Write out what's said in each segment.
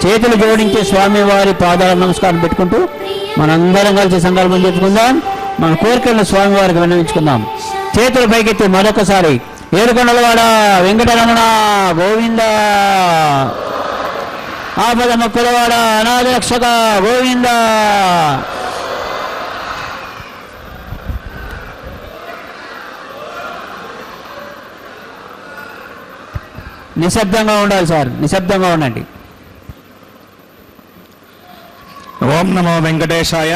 చేతులు జోడించి స్వామివారి పాదాల నమస్కారం పెట్టుకుంటూ మనందరం కలిసి సంకల్పం చేసుకుందాం. మన కోరికలను స్వామివారికి విన్నవించుకుందాం. చేతులు పైకెత్తి మరొకసారి ఏడుకొండలవాడ వెంకటరమణ గోవింద, ఆపద మొక్కులవాడ అనాథరక్షక గోవింద. నిశ్శబ్దంగా ఉండాలి సార్, నిశ్శబ్దంగా ఉండండి. ఓం నమో వెంకటేశాయ.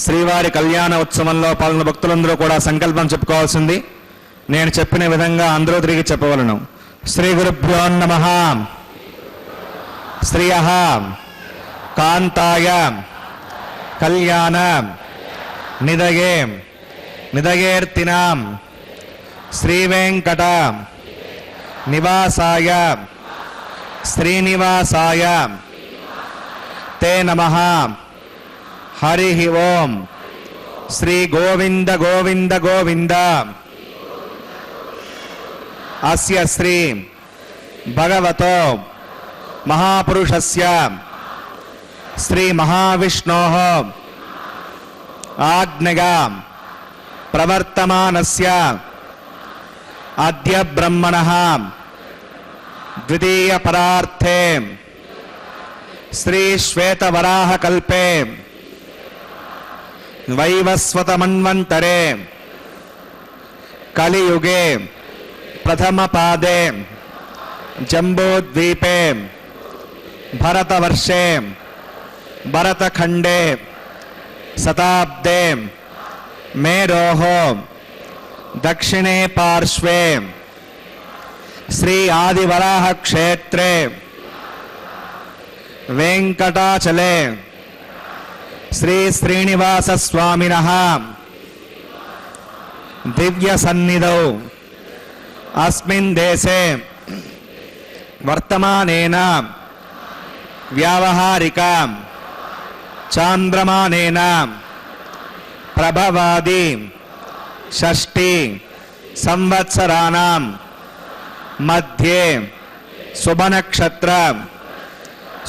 శ్రీవారి కళ్యాణ ఉత్సవంలో పాల్గొన్న భక్తులందరూ కూడా సంకల్పం చెప్పుకోవాల్సింది. నేను చెప్పిన విధంగా అందరూ తిరిగి చెప్పవలను. శ్రీ గురుభ్యో నమః. శ్రియః కాంతాయ కళ్యాణ నిదగే నిదగేర్తినాం శ్రీ వెంకట నివాసాయ శ్రీనివాసాయ తే నమః. హరి ఓం. శ్రీ గోవింద గోవింద గోవింద. అస్య శ్రీ భగవతో మహాపురుషస్య శ్రీ మహావిష్ణోః ఆజ్ఞగా ప్రవర్తమానస్య अद्य ब्रह्मणः द्वितीय परार्थे श्री श्वेतवराह कल्पे वैवस्वत मन्वन्तरे कलियुगे प्रथम पादे जम्बूद्वीपे भरतवर्षे भरतखंडे शताब्दे मेरोः दक्षिणे पार्श्वे श्री आदिवराह क्षेत्रे वेंकटाचले श्री श्रीनिवास स्वामिनः दिव्य सन्निधौ अस्मिन् देशे वर्तमानेन व्यावहारिक चांद्रमानेन प्रभवादि षष्ठी संवत्सराणां मध्ये शुभ नक्षत्र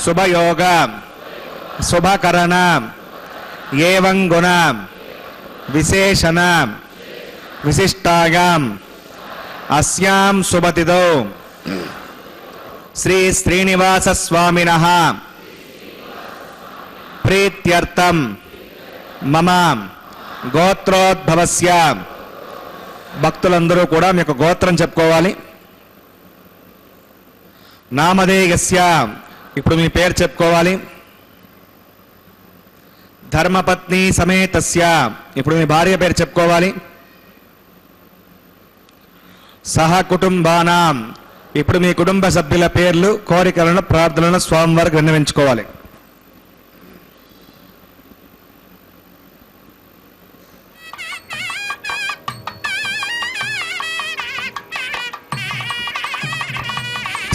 शुभ योग शुभकरण एवं गुण विशेषण विशिष्टायाम् अस्यां शुभतिथौ श्री श्रीनिवास स्वामिनः प्रीत्यर्थं मम గోత్రోద్భవస్య భక్తులందరూ కూడా మీకు గోత్రం చెప్పుకోవాలి. నామధేయస్య ఇప్పుడు మీ పేరు చెప్పుకోవాలి. ధర్మపత్ని సమేతస్య ఇప్పుడు మీ భార్య పేరు చెప్పుకోవాలి. సహ కుటుంబానాం ఇప్పుడు మీ కుటుంబ సభ్యుల పేర్లు కోరికలను ప్రార్థనలను స్వామివారికి విన్నవించుకోవాలి.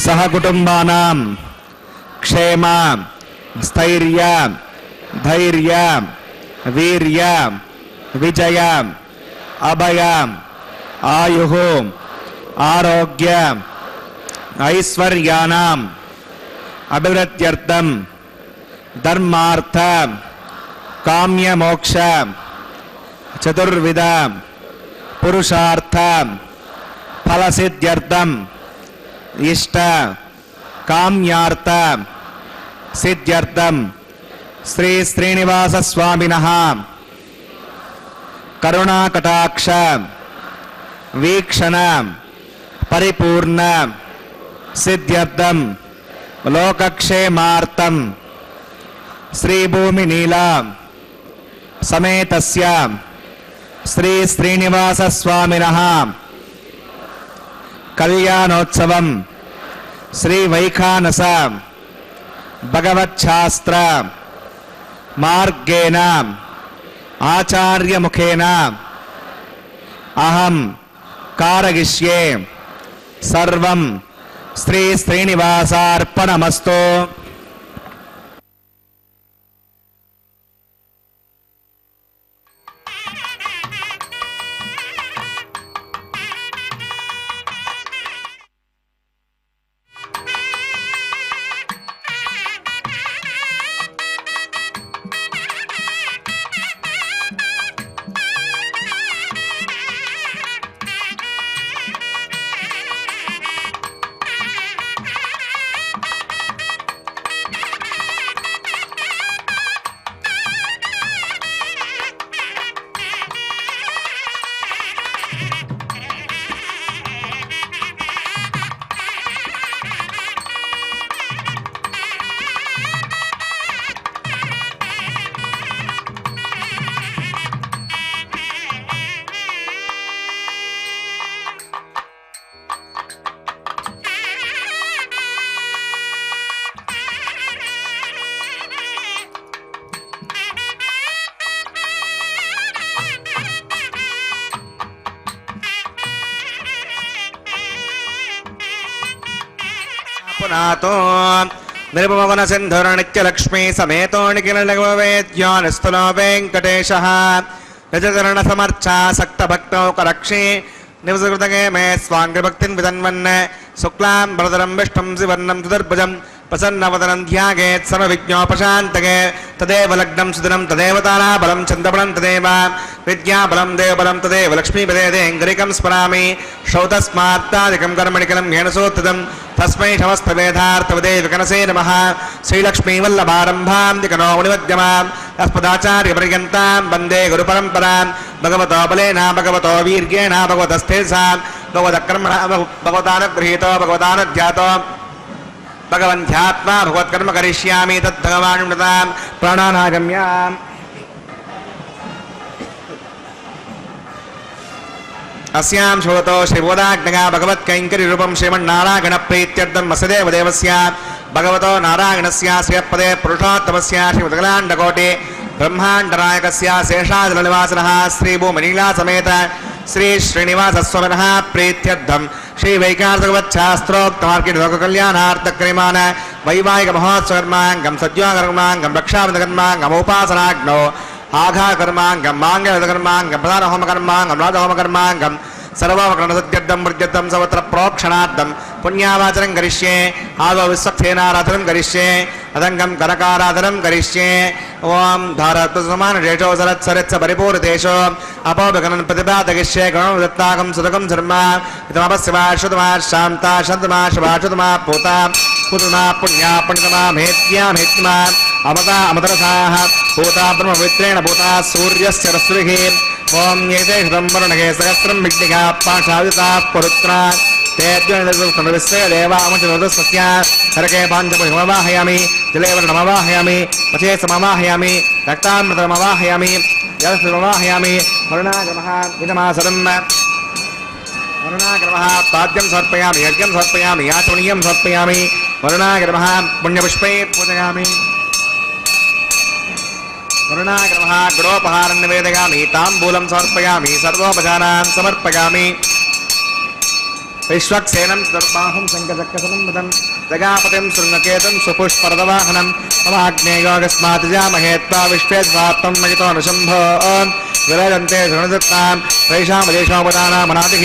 सह कुटुंबानां क्षेम स्थैर्य धैर्य वीर्य विजय अभय आयुः आरोग्य ऐश्वर्याणाम् अभिवृद्ध्यर्थं धर्मार्थ काम्य मोक्ष चतुर्विध पुरुषार्थ फलसिद्ध्यर्थं इष्ट काम्यार्थ सिद्ध्यर्थं श्री श्रीनिवास स्वामिनः करुणाकटाक्ष वीक्षण परिपूर्ण सिद्ध्यर्थं लोकक्षेमार्थं श्री भूमि नीला समेतस्य श्री श्रीनिवास स्वामिनः कल्याणोत्सवं श्री वैखानस भगवच्छास्त्र मार्गेण आचार्य मुखेन अहं कारयिष्ये सर्वं श्री श्रीनिवासार्पणमस्तु. पुनातो निर्भुवन सिंधुर नित्य लक्ष्मी समेतो निखिल वेद्यो निस्तुलो वेंकटेशः निजकरण समर्चा सक्त भक्तौ करक्षे निवसकृतगे मे स्वांग्रभक्तिं विदन्वन् शुक्लां वरदरं विष्णुं शिवर्णं चतुर्भुजं प्रसन्नवदनं ध्यायेत् सर्वविघ्नोपशान्तये तदेव लग्नं सुदिनं तदेव ताराबलं चन्द्रबलं तदेव विद्याबलं देवबलं तदेव लक्ष्मीपदेदेङ्गरिकं स्मरामि श्रौतस्मात्तादिकं कर्मणिकलं येन सोत्तदं तस्मै समस्तवेदार्थवदे विकनसे नमः श्रीलक्ष्मीवल्लभारम्भां दिकनो मुनिमध्यमाम् अस्मदाचार्यपर्यन्तां वन्दे गुरुपरम्परां भगवतो बलेन भगवतो वीर्येण भगवतस्तेजसा भगवदकर्मणा भगवतानुगृहीतो भगवतानुध्यातो भगवन्ध्यात्मा भगवत्कर्म करिष्यामि तद्भगवानुमृतां प्राणानागम्याम् अस्यां श्रोतो श्रीबोधाग्नगा भगवत्कैङ्कर्यरूपं श्रीमन्नारायणप्रीत्यर्थं वसुदेव देवस्य भगवतो नारायणस्य श्रियपदे पुरुषोत्तमस्य श्रीमदखिलाण्डकोटि ब्रह्माण्डनायकस्य शेषाचलनिवासनः श्रीभूमनीलासमेत श्री श्रीनिवासस्वामिनः प्रीत्यर्थं श्रीवैकार्तवच्छास्त्रोक्तमार्गिलोककल्याणार्थक्रियमाण वैवाहिकमहोत्सवकर्माङ्गं सद्योगकर्माङ्गं रक्षाबन्धकर्माङ्गम् आघाकर्माङ्गं माङ्गल्यकर्माङ्गं प्रधानहोमकर्माङ्गं राजहोमकर्माङ्गं सर्वोपकरणसत्यर्थं वृद्ध्यर्थं सर्वत्र प्रोक्षणार्थं पुण्यावाचनं करिष्ये आदौ विश्वक्सेनाराधनं करिष्ये अदङ्गं करकाराधनं करिष्ये ओं धारत्वसमानशेषो सरत्सरित्स परिपूर्णतेषो अपोपगणं प्रतिपादयिष्ये गणोदत्ताकं सुतकं धर्म इतमपस्यवा श्रुतमा शान्ता शन्तमा शुभा श्रुतमा पूता पुतमा पुण्या पुण्यतमा मेत्या मेत्मा अमता अमतरसाः भूता ब्रह्मवित्रेण भूता सूर्यस्य रश्मिः ओं एते हृदं वर्णगे सहस्रं विघ्निका पाशादिताः पुरुत्रा तेऽद्वैतविश्वे देवामचनोदस्मस्य नरके पाञ्चमवाहयामि जले वर्णमवाहयामि पचे समवाहयामि रक्तामृतमवाहयामि जलस्मवाहयामि वर्णागमः इदमासरम् वर्णागमः पाद्यं समर्पयामि यज्ञं समर्पयामि याचमनीयं समर्पयामि वर्णागमः पुण्यपुष्पै पूजयामि वरुणाग्रमः गुडोपहारं निवेदयामि ताम्बूलं समर्पयामि सर्वोपचारान् समर्पयामि विश्वक्सेनं चतुर्बाहुं शङ्खचक्रसनं मृतं जगापतिं शृङ्गकेतं सुपुष्परदवाहनं ममाग्नेयोगस्मात् जामहे त्वा विश्वेद्वात्तं मयितो नशम्भो विरजन्ते शृणुदत्तां वैशामदेशोपदानामनादिः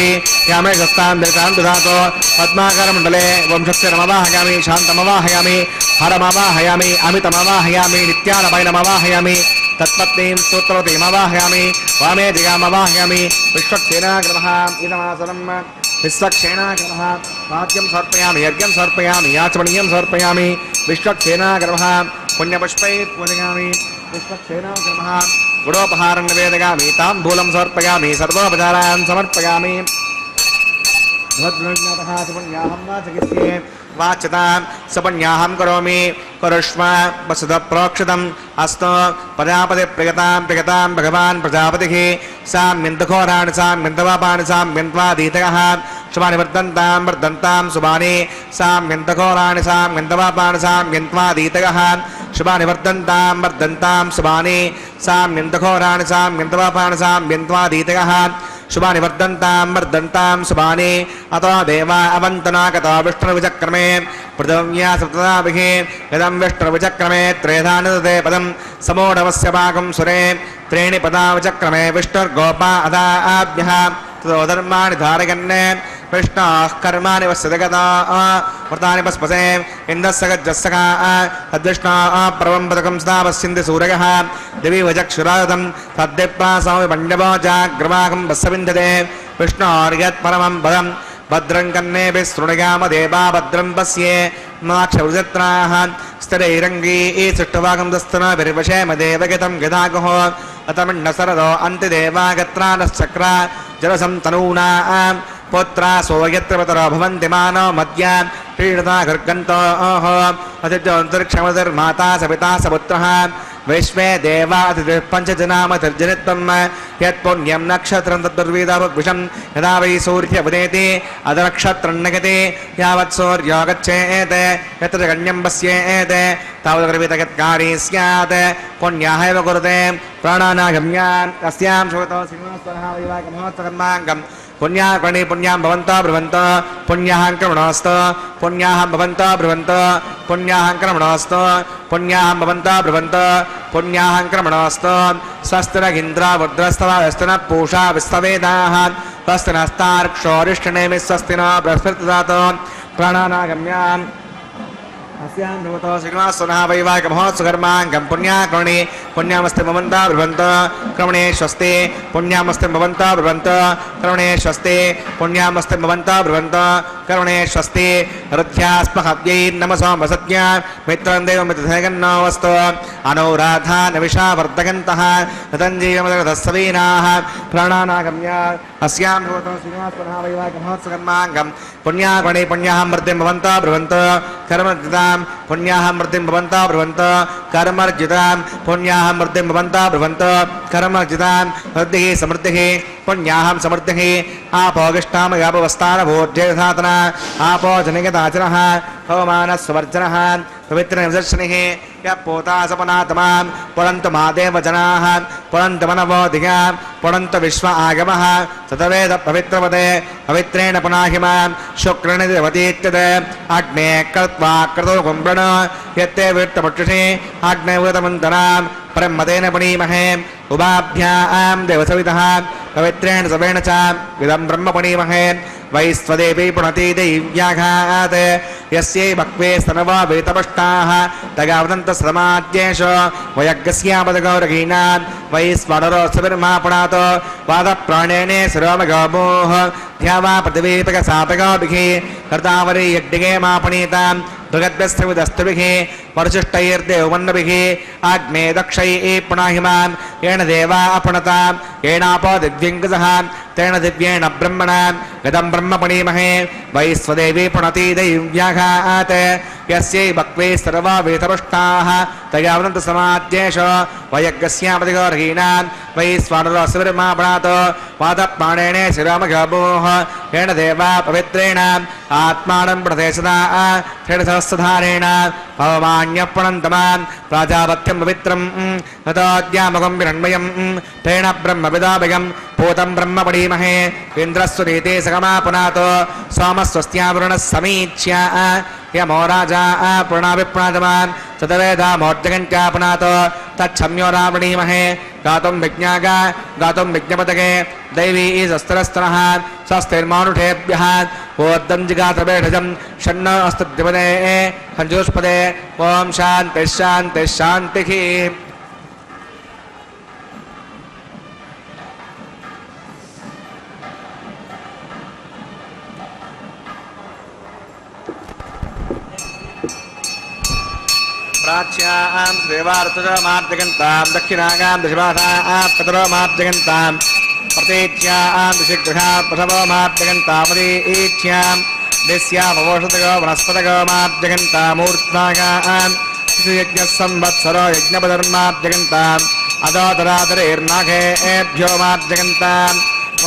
यामे शस्तां दृतां ददातो पद्माकरमण्डले वंशस्य नमवाहयामि शान्तमवाहयामि हरमवाहयामि अमितमवाहयामि नित्यानभैनमवाहयामि तत्पत्नीं स्तोत्रवतीमवाहयामि वामे दिगामवाहयामि विश्वक्सेनाग्रमः इदमासनं विश्वक्सेनाग्रमः वाद्यं समर्पयामि यज्ञं समर्पयामि याचमनीयं समर्पयामि विश्वक्सेनाग्रमः पुण्यपुष्पै पूजयामि विश्वक्सेनाग्रमः गुडोपहारं निवेदयामि ताम्बूलं समर्पयामि सर्वोपचारान् समर्पयामि भद्रज्ञातः सुपुण्याहं वा चिकित्स्ये वाच्यतां सपुण्याहं करोमि करुष्व वसुधप्रोक्षितम् अस्तु प्रजापतिप्रियतां भगवान् प्रजापतिः साम्यन्तघोराणि साम्यन्तवापाणि साम्यन्त्वादीतयः शुभानि वर्धन्तां शुभानि साम्यन्तघोराणि साम्यन्तवापाणि साम्यन्त्वादीतयः शुभानि वर्धन्तां शुभानि साम्यन्तघोराणि साम्यन्तवापाणि साम्यन्त्वादीतयः शुभानि वर्धन्तां शुभानि अतो देवा अवन्तनागतो विष्णुविचक्रमे पृथिव्या सप्तदाभिः इदं विष्णुविचक्रमे त्रेधानिदते पदं समोढवस्य भागं सुरे त्रीणि पदाविचक्रमे विष्णुर्गोपा अदाभ्यः ततो धर्माणि धारयन् विष्णोः कर्माणि वस्यगता व्रतानि पस्पसे इन्दस्य गज्जस्सका तद्विष्णोः परमं पदकं सदा पश्यन्ति सूरयः दिवि वचक्षुरादं तद्दिप्रा स्वामि पण्डवो जाग्रवाकं वस्य विन्दते विष्णोर्यत् परमं पदं भद्रं कन्नेभिः शृणुयाम देवा भद्रं पश्ये माक्षवृजत्राः स्थिरैरङ्गी सृष्टवाकं दस्तनाभिर्वशेम देवगतं गदागुः अतमिण्डसरदो अन्तिदेवागत्रा नश्चक्रा जलसन्तनूनां पुत्रा सोयत्रवतरो भवन्ति मानव मद्यां क्रीडता गर्गन्तोः अतिथ्योऽन्तरिक्षमतिर्माता सपिता सपुत्रः विश्वे देवातिर्पञ्चजनामतिर्जनित्वं यत्पुण्यं नक्षत्रं तद्दुर्विदभुग्विषं यदा वै सूर्यमुदेति अधनक्षत्रं नगति यावत् सूर्यो गच्छेत् यत्र गण्यं पश्येत् तावद्गर्वितगत्कारी स्यात् पुण्याः एव कुरुते प्राणानागम्यान् अस्यां श्रुतो श्रीनिवासः वैवाहिकमहोत्सवकर्माङ्गं पुण्याकर्णी पुण्यां भवन्तो ब्रुवन्तो पुण्याहं क्रमणोऽस्तु पुण्याहं भवन्तो ब्रुवन्तो पुण्याहं क्रमणोऽस्तु पुण्याहं भवन्तो ब्रुवन्तो पुण्याहं क्रमणोऽस्तु स्वस्तिरगिन्द्रा रुद्रस्तवास्तनः पूषा विश्ववेदाः स्वस्तिनस्तार्क्षोरिष्टनेमि स्वस्तिनो बृहस्पतिर्ददातु प्राणानागम्यान् अस्यां भवतो श्रीनिवासनः वैवाहिकमहोत्सवकर्माङ्गं पुण्याकर्मणि पुण्यामस्ते भवन्तः ब्रुवन्तु क्रमणे स्वस्ति पुण्यामस्ते भवन्तः ब्रुवन्तु क्रमणे स्वस्ति पुण्यामस्ते भवन्तः ब्रुवन्तु क्रमणे स्वस्ति हृद्यास्महव्यै नमसो वसत्य मित्रं देवमित्रधैगन्नो वस्तु अनुराधा नविषा वर्धगन्तः रतञ्जीवमदरथस्सवीनाः प्राणानागम्य अस्यां भवतो श्रीनिवासनः वैवाहिकमहोत्सवकर्माङ्गं पुण्याकर्मणि पुण्याहमृतिं भवन्तः ब्रुवन्तु कर्मर्जितां पुण्याहमृतिं भवन्तः ब्रुवन्तु कर्मर्जितां पुण्याहमृतिं भवन्तः ब्रुवन्तु कर्मर्जितां वृद्धिः समृद्धिः पुण्याहं समृद्धिः आपोगिष्टामगापवस्थानभूर्जयसाधना आपो जनिगताचरः हवमानस्वर्जनः पवित्रनिर्दर्शनिः यः पोता सपनातमां पुरन्तु महादेव जनाः पुरन्तु मनवोधिया पुरन्तु विश्व आगमः सतवेद पवित्रपदे पवित्रेण पुनाहिमां शुक्रणिदेवतीत्यद अग्ने कृत्वा क्रतो कुम्भृण यत्ते वृत्तपक्षुषे अग्नेवृतमन्तरां ब्रह्मतेन पुनीमहे उभाभ्यां देवसवितः पवित्रेण सवेण च विदं ब्रह्म पुनीमहे वैस्वदेवी पुनति दैव्याघात् यस्यै भक्वे स्तनवा वेतपष्टाः तगावदन्तश्रमाद्येष वयज्ञस्यापदगौरगीनां वैस्वनरोत्सविर्मापुणात् वादप्राणेने शिरोमगोमोः ध्यावा पृथिवीपकसापगोभिः कर्तावरी यज्ञे मापुनीतां बृहद्भ्यस्तविदस्तुभिः परिशिष्टैर्देवमन्नभिः आग्ने दक्षैः पुनाहिमां येन देवा अपणतां येनापो दिव्यङ्गसः तेन दिव्येण ब्रह्मणा गदं ब्रह्म पुनीमहे वैस्वदेवी पुनति दैव्याघात् यस्यै भक्वे सर्वा वेतपृष्टाः तयावदन्तसमाद्येष वयज्ञस्यापदिगोर्हीणां वैस्वानरोऽसुविर्मापणात् वादप्राणेन शिरोमगोमोः येन देवा पवित्रेण आत्मानं प्रदेशदा षड्सहस्रधारेण भवमान्यः पुनन्तमां प्राजापत्यं पवित्रं ततोऽद्यामगं विरण्मयं तेन ब्रह्मविदाभयं पूतं ब्रह्म पडीमहे इन्द्रस्वनीते सकमापुनात् सोमस्वस्त्यावरुणः समीच्य यमो राजा पुणाभिप्राजमान् चतवेदामोर्जगन्त्यापुनात् तच्छम्यो रावणीमहे गातुं विज्ञागा गातुं विज्ञपदके दैवी शस्त्रस्तनः स्वस्तिर्मानुषेभ्यः ओद्दं जिगात्रभेषजं षण्ण अस्तद्विपदे हञ्जोष्पदे ॐ शान्तिः शान्तिः शान्तिः प्राच्यां श्रीवार्तमार्जगन्तां दक्षिणागां दशभाषां पतरोमार्जगन्तां प्रतीच्यां दिशिगृहा प्रथमोमार्जगन्तामरीच्यां दिस्यामवोषतगो वनस्पतगो मार्जगन्तामूर्ध्नागां यज्ञः संवत्सरो यज्ञपधर्मार्जगन्ताम् अदोदरादरेर्नाघेभ्यो मार्जगन्ताम्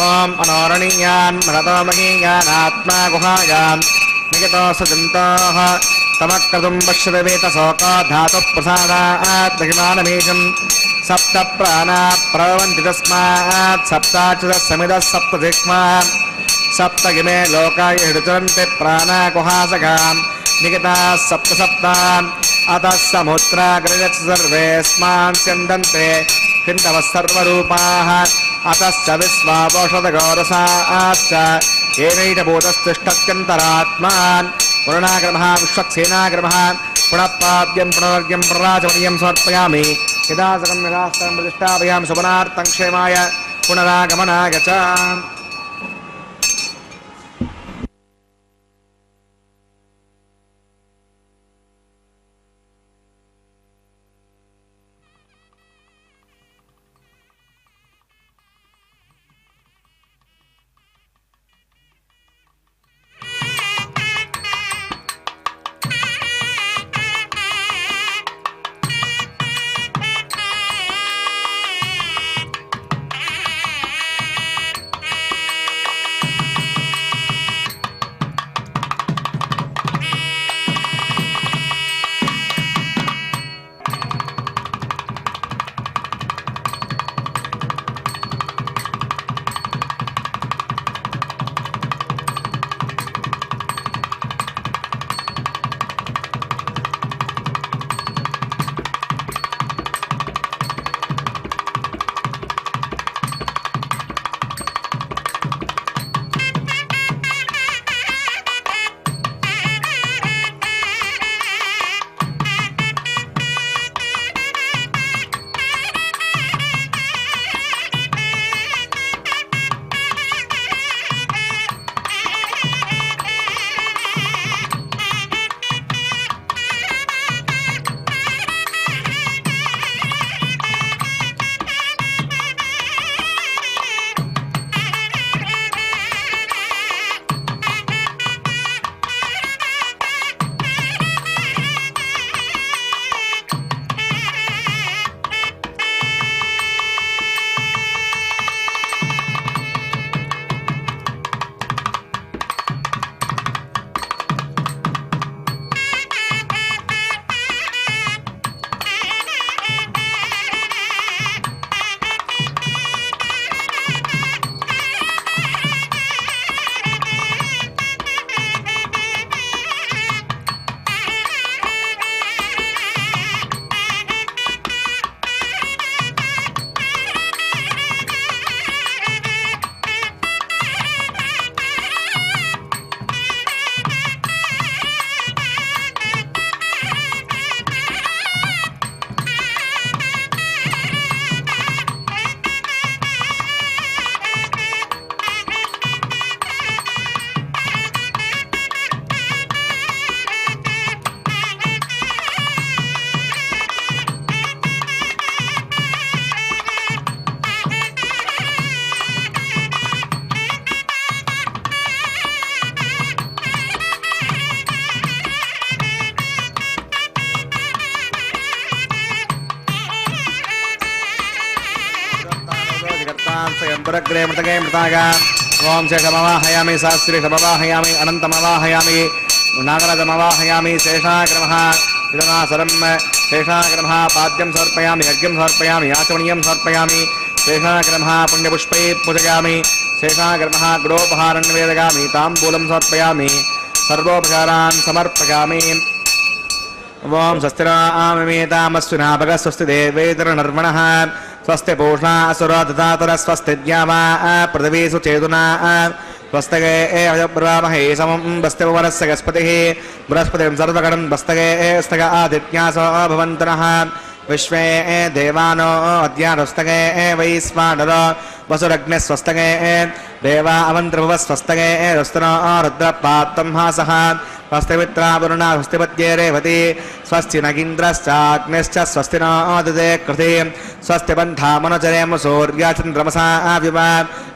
ॐ अनोरणीयान् मनतोमहीयानात्मा गुहायां निगतो सजन्तोः तमक्रतुं पश्यतवेतशोको धातुः प्रसादात् दहिमानमीशं सप्त प्राणा प्रवन्ति तस्मात् सप्ताच्युतः समिदः सप्तधिक्मा सप्तगिमे लोकाय हृचरन्ति प्राणा गुहासगां निगताः सप्त सप्ताम् अतः समुद्राग्रजत् सर्वेऽस्मान् स्यन्दन्ते हिन्दवः सर्वरूपाः अतश्च विश्वापोषदगौरसाश्च येनैटभूतस्तिष्ठत्यन्तरात्मान् पुरणाग्रमः विश्वक्सेनाग्रमः पुनःपाद्यं पुनर्ग्यं प्रराजमणीयं समर्पयामि यदा सकं निरास्तं प्रतिष्ठापयामि सुमनार्थं क्षेमाय पुनरागमनाय च स्वयं पुरग्रे मृतगे मृताय ओम शेषमवाहयामि सहस्रीशमवाहयामि अनन्तमवाहयामि नागराजमवाहयामि शेषाग्रमः इदनासरं शेषाग्रमः पाद्यं समर्पयामि यज्ञं समर्पयामि आचमनीयं समर्पयामि शेषाग्रमः पुण्यपुष्पैः पूजयामि शेषाग्रमः गुडोपहारं निवेदयामि ताम्बूलं समर्पयामि सर्वोपचारान् समर्पयामि ओम स्वस्तिरामेतामस्विना भग स्वस्ति देवैतरनर्मणः स्वस्ति पूषा असुरा दधातर स्वस्ति द्यावा पृथिवी सुचेतुना स्वस्तगे अजब्रामहे समं वस्तिवरस्य गस्पतिः बृहस्पतिं सर्वगणं वस्तगे स्तग आदित्यासो भवन्तनः विश्वे देवानो अद्यानुस्तगे वैश्वानरो वसुरग्ने स्वस्तगे देवा अवन्त्रभुव स्वस्तगे रुस्तनो रुद्रपात्तं हासः स्वस्तिमित्रा वरुणा स्वस्तिपत्ये रेवती स्वस्ति नगीन्द्रश्चाग्निश्च स्वस्ति नो ददे कृते स्वस्ति बन्धा मनुचरेम सूर्यचन्द्रमसा विव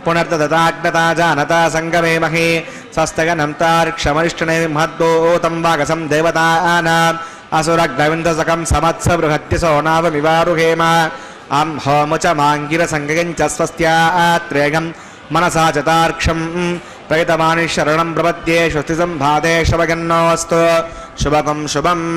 पुनर्ददाग्नता जानता सङ्गमेमहि स्वस्तगनन्तार्क्षमरिष्टने महद्दूतं वागसं देवतानाम् असुरग्नविन्दसकं समत्स बृहत्यसो नावमिवारुहेम अं होमुच माङ्गिरसङ्गञ्च स्वस्त्यात्रेयं मनसा चतार्क्षं प्रयतमानि शरणं प्रपद्ये स्वस्ति सम्भादे शवगन्नोऽस्तु शुभकं शुभम्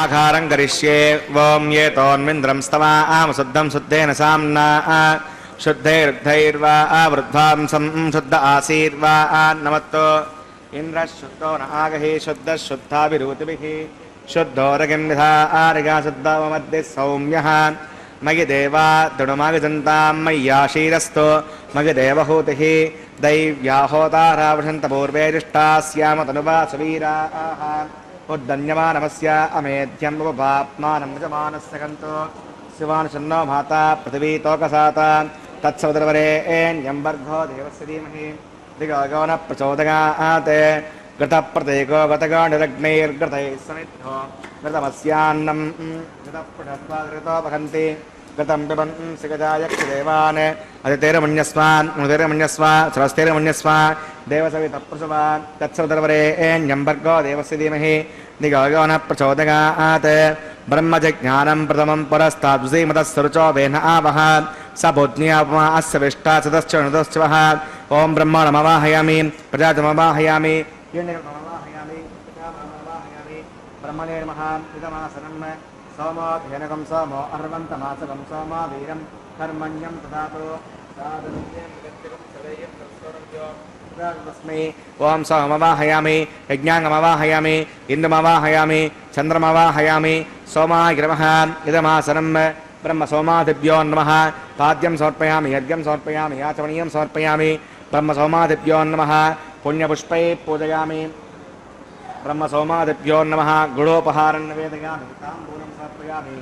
आघारं करिष्ये वों ये तोन्मिन्द्रं स्तवा शुद्धं शुद्धेन साम्ना शुद्धैर्धैर्वा वृद्धांसं शुद्ध आसीर्वा नमत्तो इन्द्रः शुद्धो न आगहि शुद्धः शुद्धाभिरूतिभिः शुद्धो रगिन्विधा आर्गा शुद्धममध्ये सौम्यः मयि देवा दृढमागजन्तां मय्याशीरस्तो मयि देवहूतिः दैव्या होतारावृषन्तपूर्वे स्याम तनुवा सुवीराः उद्दन्यमानमस्य अमेध्यं उपपाप्मानं यजमानस्य कन्तो शिवानुषन्नो माता पृथिवीतोकसाता तत्सवदर्वरेण्यं वर्गो देवस्य धीमहि दिगो न प्रचोदयात् घृतप्रतीको गतगानिरग्नैर्घृतैः समिद्धो घृतमस्यान्नं घृतपृढत्वाघृतोपहन्ति घृतं पिबन् सिगजायक्षदेवान् अदितेरमन्यस्वान् मुदिरमन्यस्वा सरस्तेरमन्यस्वा देवसवितप्रसवा तत्सवदर्वरेण्यं वर्गो देवस्य धीमहि दिगो न प्रचोदयात् ब्रह्मजज्ञानं प्रथमं पुरस्ताद्विषीमतस्सरुचो वेन आवह स बुद्ध्यापमा अस्य विष्टा सदश्च नुदश्चवः ॐ ब्रह्मणमवाहयामि प्रजातमवाहयामि हिरण्यमवाहयामि प्रजामवाहयामि ब्रह्मणे नमः इदमासनं सोमो धेनकं सोमो अर्वन्तमासकं सोमा वीरं कर्मण्यं ददातु साधनम् ओं सोमवाहयामि यज्ञांगमवाहयामि इंदुमवाहयामि चंद्रमवाहयामि सोमाय नमः इदमासनं ब्रह्म सोमादिभ्यो नमः पाद्यं समर्पयामि यज्ञं समर्पयामि याचमनीयं समर्पयामि ब्रह्म सोमादिभ्यो नमः पुण्यपुष्पैः पूजयामि ब्रह्म सोमादिभ्यो नमः गुडोपहारं निवेदयामि ताम्बूलं समर्पयामि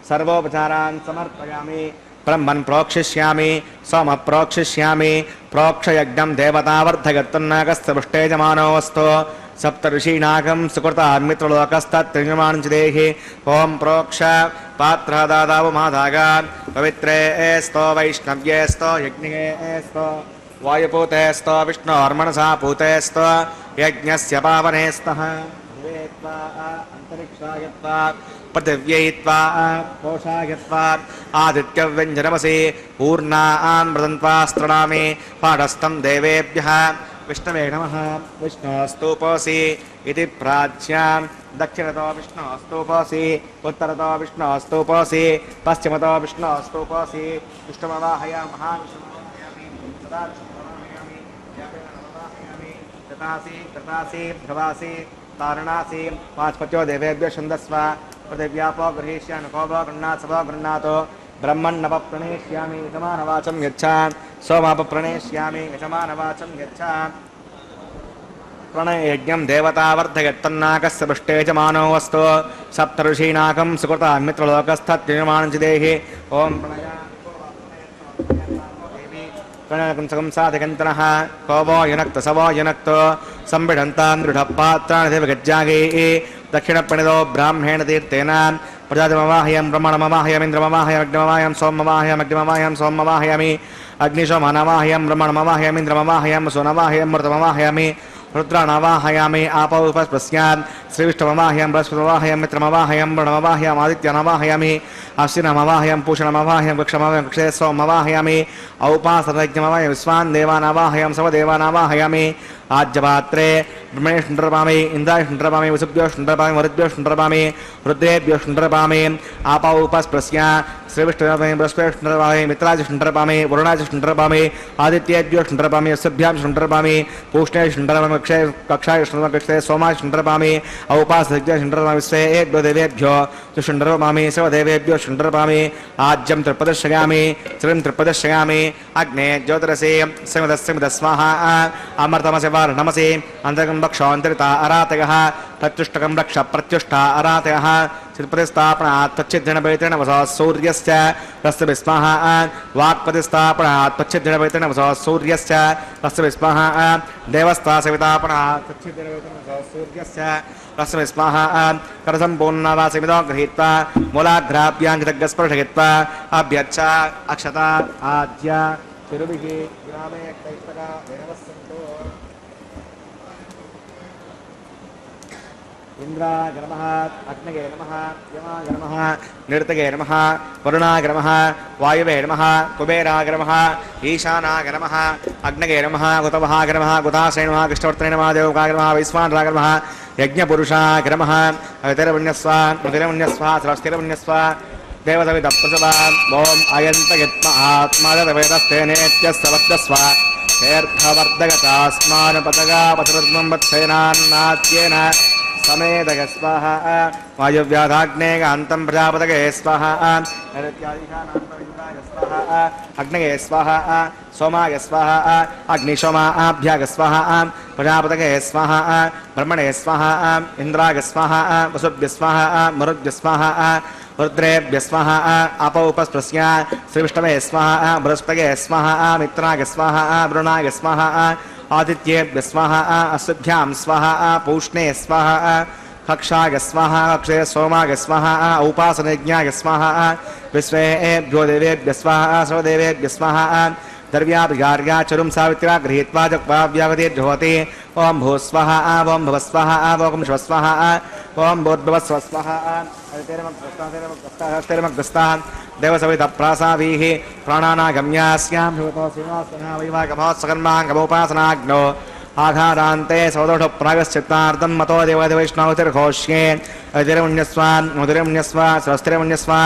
सर्वोपचारान् समर्पयामि ब्रह्मन् प्रोक्षिष्यामि सोम प्रोक्षिष्यामि प्रोक्षयज्ञं देवतावर्धगत्तन्नागस्तपुष्टेजमानोऽस्तु सप्तऋषीणागं सुकृतान्मित्रलोकस्तत्त्रिजमानञ्चिदेहि ॐ प्रोक्ष पात्रः दादावु माधागा पवित्रे स्तो वैष्णव्ये स्तो यज्ञे स्तो वायुपूते स्तो विष्णोर्मणसा पूते स्तो यज्ञस्य पावने स्तः अन्तरिक्षायत्वा पृथिव्यै कोशायत्वा आदित्यव्यञ्जनमसि पूर्णां मृदन्त्वास्त्रणामि पाठस्थं देवेभ्यः विष्णवे नमः विष्णोस्तूपोऽसि इति प्राच्यां दक्षिणतो विष्णोस्तूपोऽसि उत्तरतो विष्णोस्तूपोऽसि पश्चिमतो विष्णोस्तूपोऽसि विष्णुमवाहयामः विष्णुमवाहयामि सदा विष्णुमवाहयामि व्यापिनमवाहयामि कृतासि कृतासि भ्रवासि तारणासि पांचपत्यो देवेभ्यो छन्दस्व पृथिव्यापो गृहीष्यानुकोपो गृह्णात्सवो गृह्णातो ब्रह्मण्णप प्रणेष्यामि यजमानवाचं यच्छा सोमाप प्रणेष्यामि यजमानवाचं यच्छा प्रणयज्ञं देवतावर्धयत्तन्नाकस्य पृष्ठेजमानो वस्तु सप्तऋषीणाकं सुकृतान्मित्रलोकस्थत्यजमानञ्चिदेहि ॐ प्रणयकं साधिकन्तनः को वो युनक्तो स वो युनक्तो संबिडन्तां दृढपात्राणि देवगज्जागैः दक्षिणप्रणितो ब्राह्मणेन तीर्थेन प्रजातिमवाहयं ब्रह्मणमवाहयमिन्द्रमवाहयमग्निमवाहयं सोममवाहयमग्निमवाहयं सोममवाहयामि अग्निशोमनवाहयं ब्रह्मणमवाहयम् इन्द्रमवाहयं सोनवाहयं मृतमवाहयामि रुद्राणवाहयामि आपौ उपस्पृश्यात् श्रीविष्णुमवाहयं बृहस्पतिमवाहयं मित्रमवाहयं वरुणमवाहयम् आदित्यमवाहयामि अश्विनमवाहयं पूषणमवाहयं वृक्षमवाहयं वृक्षे सोममवाहयामि औपासनयज्ञमवाहयं विश्वान् देवानवाहयं सर्वदेवानवाहयामि आज्यपात्रे ब्रह्मणेषु नृपामि इन्द्रायषु नृपामि वसुभ्योषु नृपामि मरुद्भ्योषु नृपामि रुद्रेभ्योषु नृपामि आपौ उपस्पृश्य श्रीविष्णुमवाहयं बृहस्पतिषु नृपामि मित्रादिषु नृपामि वरुणादिषु नृपामि आदित्येभ्योषु नृपामि वसुभ्यां नृपामि पूष्णेषु नृपामि कक्षायुषु नृपामि सोमायुषु नृपामि औपासनयज्ञेषु नृपामि विश्वेभ्यो देवेभ्यो नृपामि सर्वदेवेभ्यो नृपामि आज्यं त्रिप्रदर्शयामि श्रीं त्रिप्रदर्शयामि अग्ने ज्योतिरसि समिदस्य स्वाहा अमृतमसि वारणमसि अन्तरकं रक्षान्तरिता अरातयः प्रत्युष्टकं रक्ष प्रत्युष्टा अरातयः चित्प्रतिस्थापनात् तच्चिद्धिनपवित्रेण वसः सूर्यस्य तस्य विस्मः वाक्प्रतिस्थापनात् तच्चिद्धिनपवित्रेण वसः सूर्यस्य तस्य विस्मः देवस्थासवितापनात् तच्चिद्धिनपवित्रेण वसः सूर्यस्य तस्य विस्मः करसम्पूर्णवासिमितो गृहीत्वा मूलाग्राभ्याङ्गितग्स्पर्शयित्वा अभ्यच्छ अक्षता आद्य तिरुभिः ग्रामे कैस्तका देवस्सन्तो इंद्राय नमः अग्नये नमः यमाय नमः नृतये नमः वरुणाय नमः वायुवे नमः कुबेराय नमः ईशानाय नमः अग्नये नमः गुतवहाय नमः गुताश्रये नमः कृष्णवर्तने नमः देवकाय नमः वैश्वानराय नमः यज्ञपुरुषाग्रमः अतिरवण्यस्वा मुदिरवण्यस्वा सरस्तिरवण्यस्वा देवसवितप्रसवा ॐ अयन्त यत्म आत्मादवेदस्तेनेत्यस्तवद्यस्व तीर्थवर्धगतास्मान् पतगावसृत्वं वत्सेनान्नाद्येन समेदय स्वाहा वायुव्याधाग्नेगान्तं प्रजापतये स्वाहा अग्नये स्वाहा सोमाय स्वाहा अग्निशोमाभ्याग स्वाहा प्रजापतये स्वाहा ब्रह्मणे स्वाहा इन्द्राय स्वाहा वसुभ्य स्वाहा मरुद्भ्य स्वाहा रुद्रेभ्य स्वाहा अपौपस्पृश्य श्रीविष्णवे स्वाहा बृहस्पतये स्वाहा मित्राय स्वाहा वरुणाय स्वाहा आदित्येभ्य स्वाहा अश्वभ्यां स्वाहा पूष्णे स्वाहा कक्षाय स्वाहा अक्षय सोमाय स्वाहा उपासनयज्ञाय स्वाहा विश्वेभ्यो देवेभ्य स्वाहा सर्वदेवेभ्य स्वाहा द्रव्याभिगार्या चरुं सावित्र्या गृहीत्वा जग्वाव्यावतिर्भवति ओं भूस्वाहा ओं भवस्वाहा ओं शिवस्वाहा ओं भूर्भुवस्वस्वाहा देवसवितप्रासावीः प्राणानागम्यास्यां वैवागमोत्सकर्माङ्गमोपासनाग्नो आघारान्ते सौदोषप्रागश्चित्तार्थं मतो देवदेवैष्णवतिर्घोष्ये अतिरमुण्यस्वा स्वस्तिरमुण्यस्वा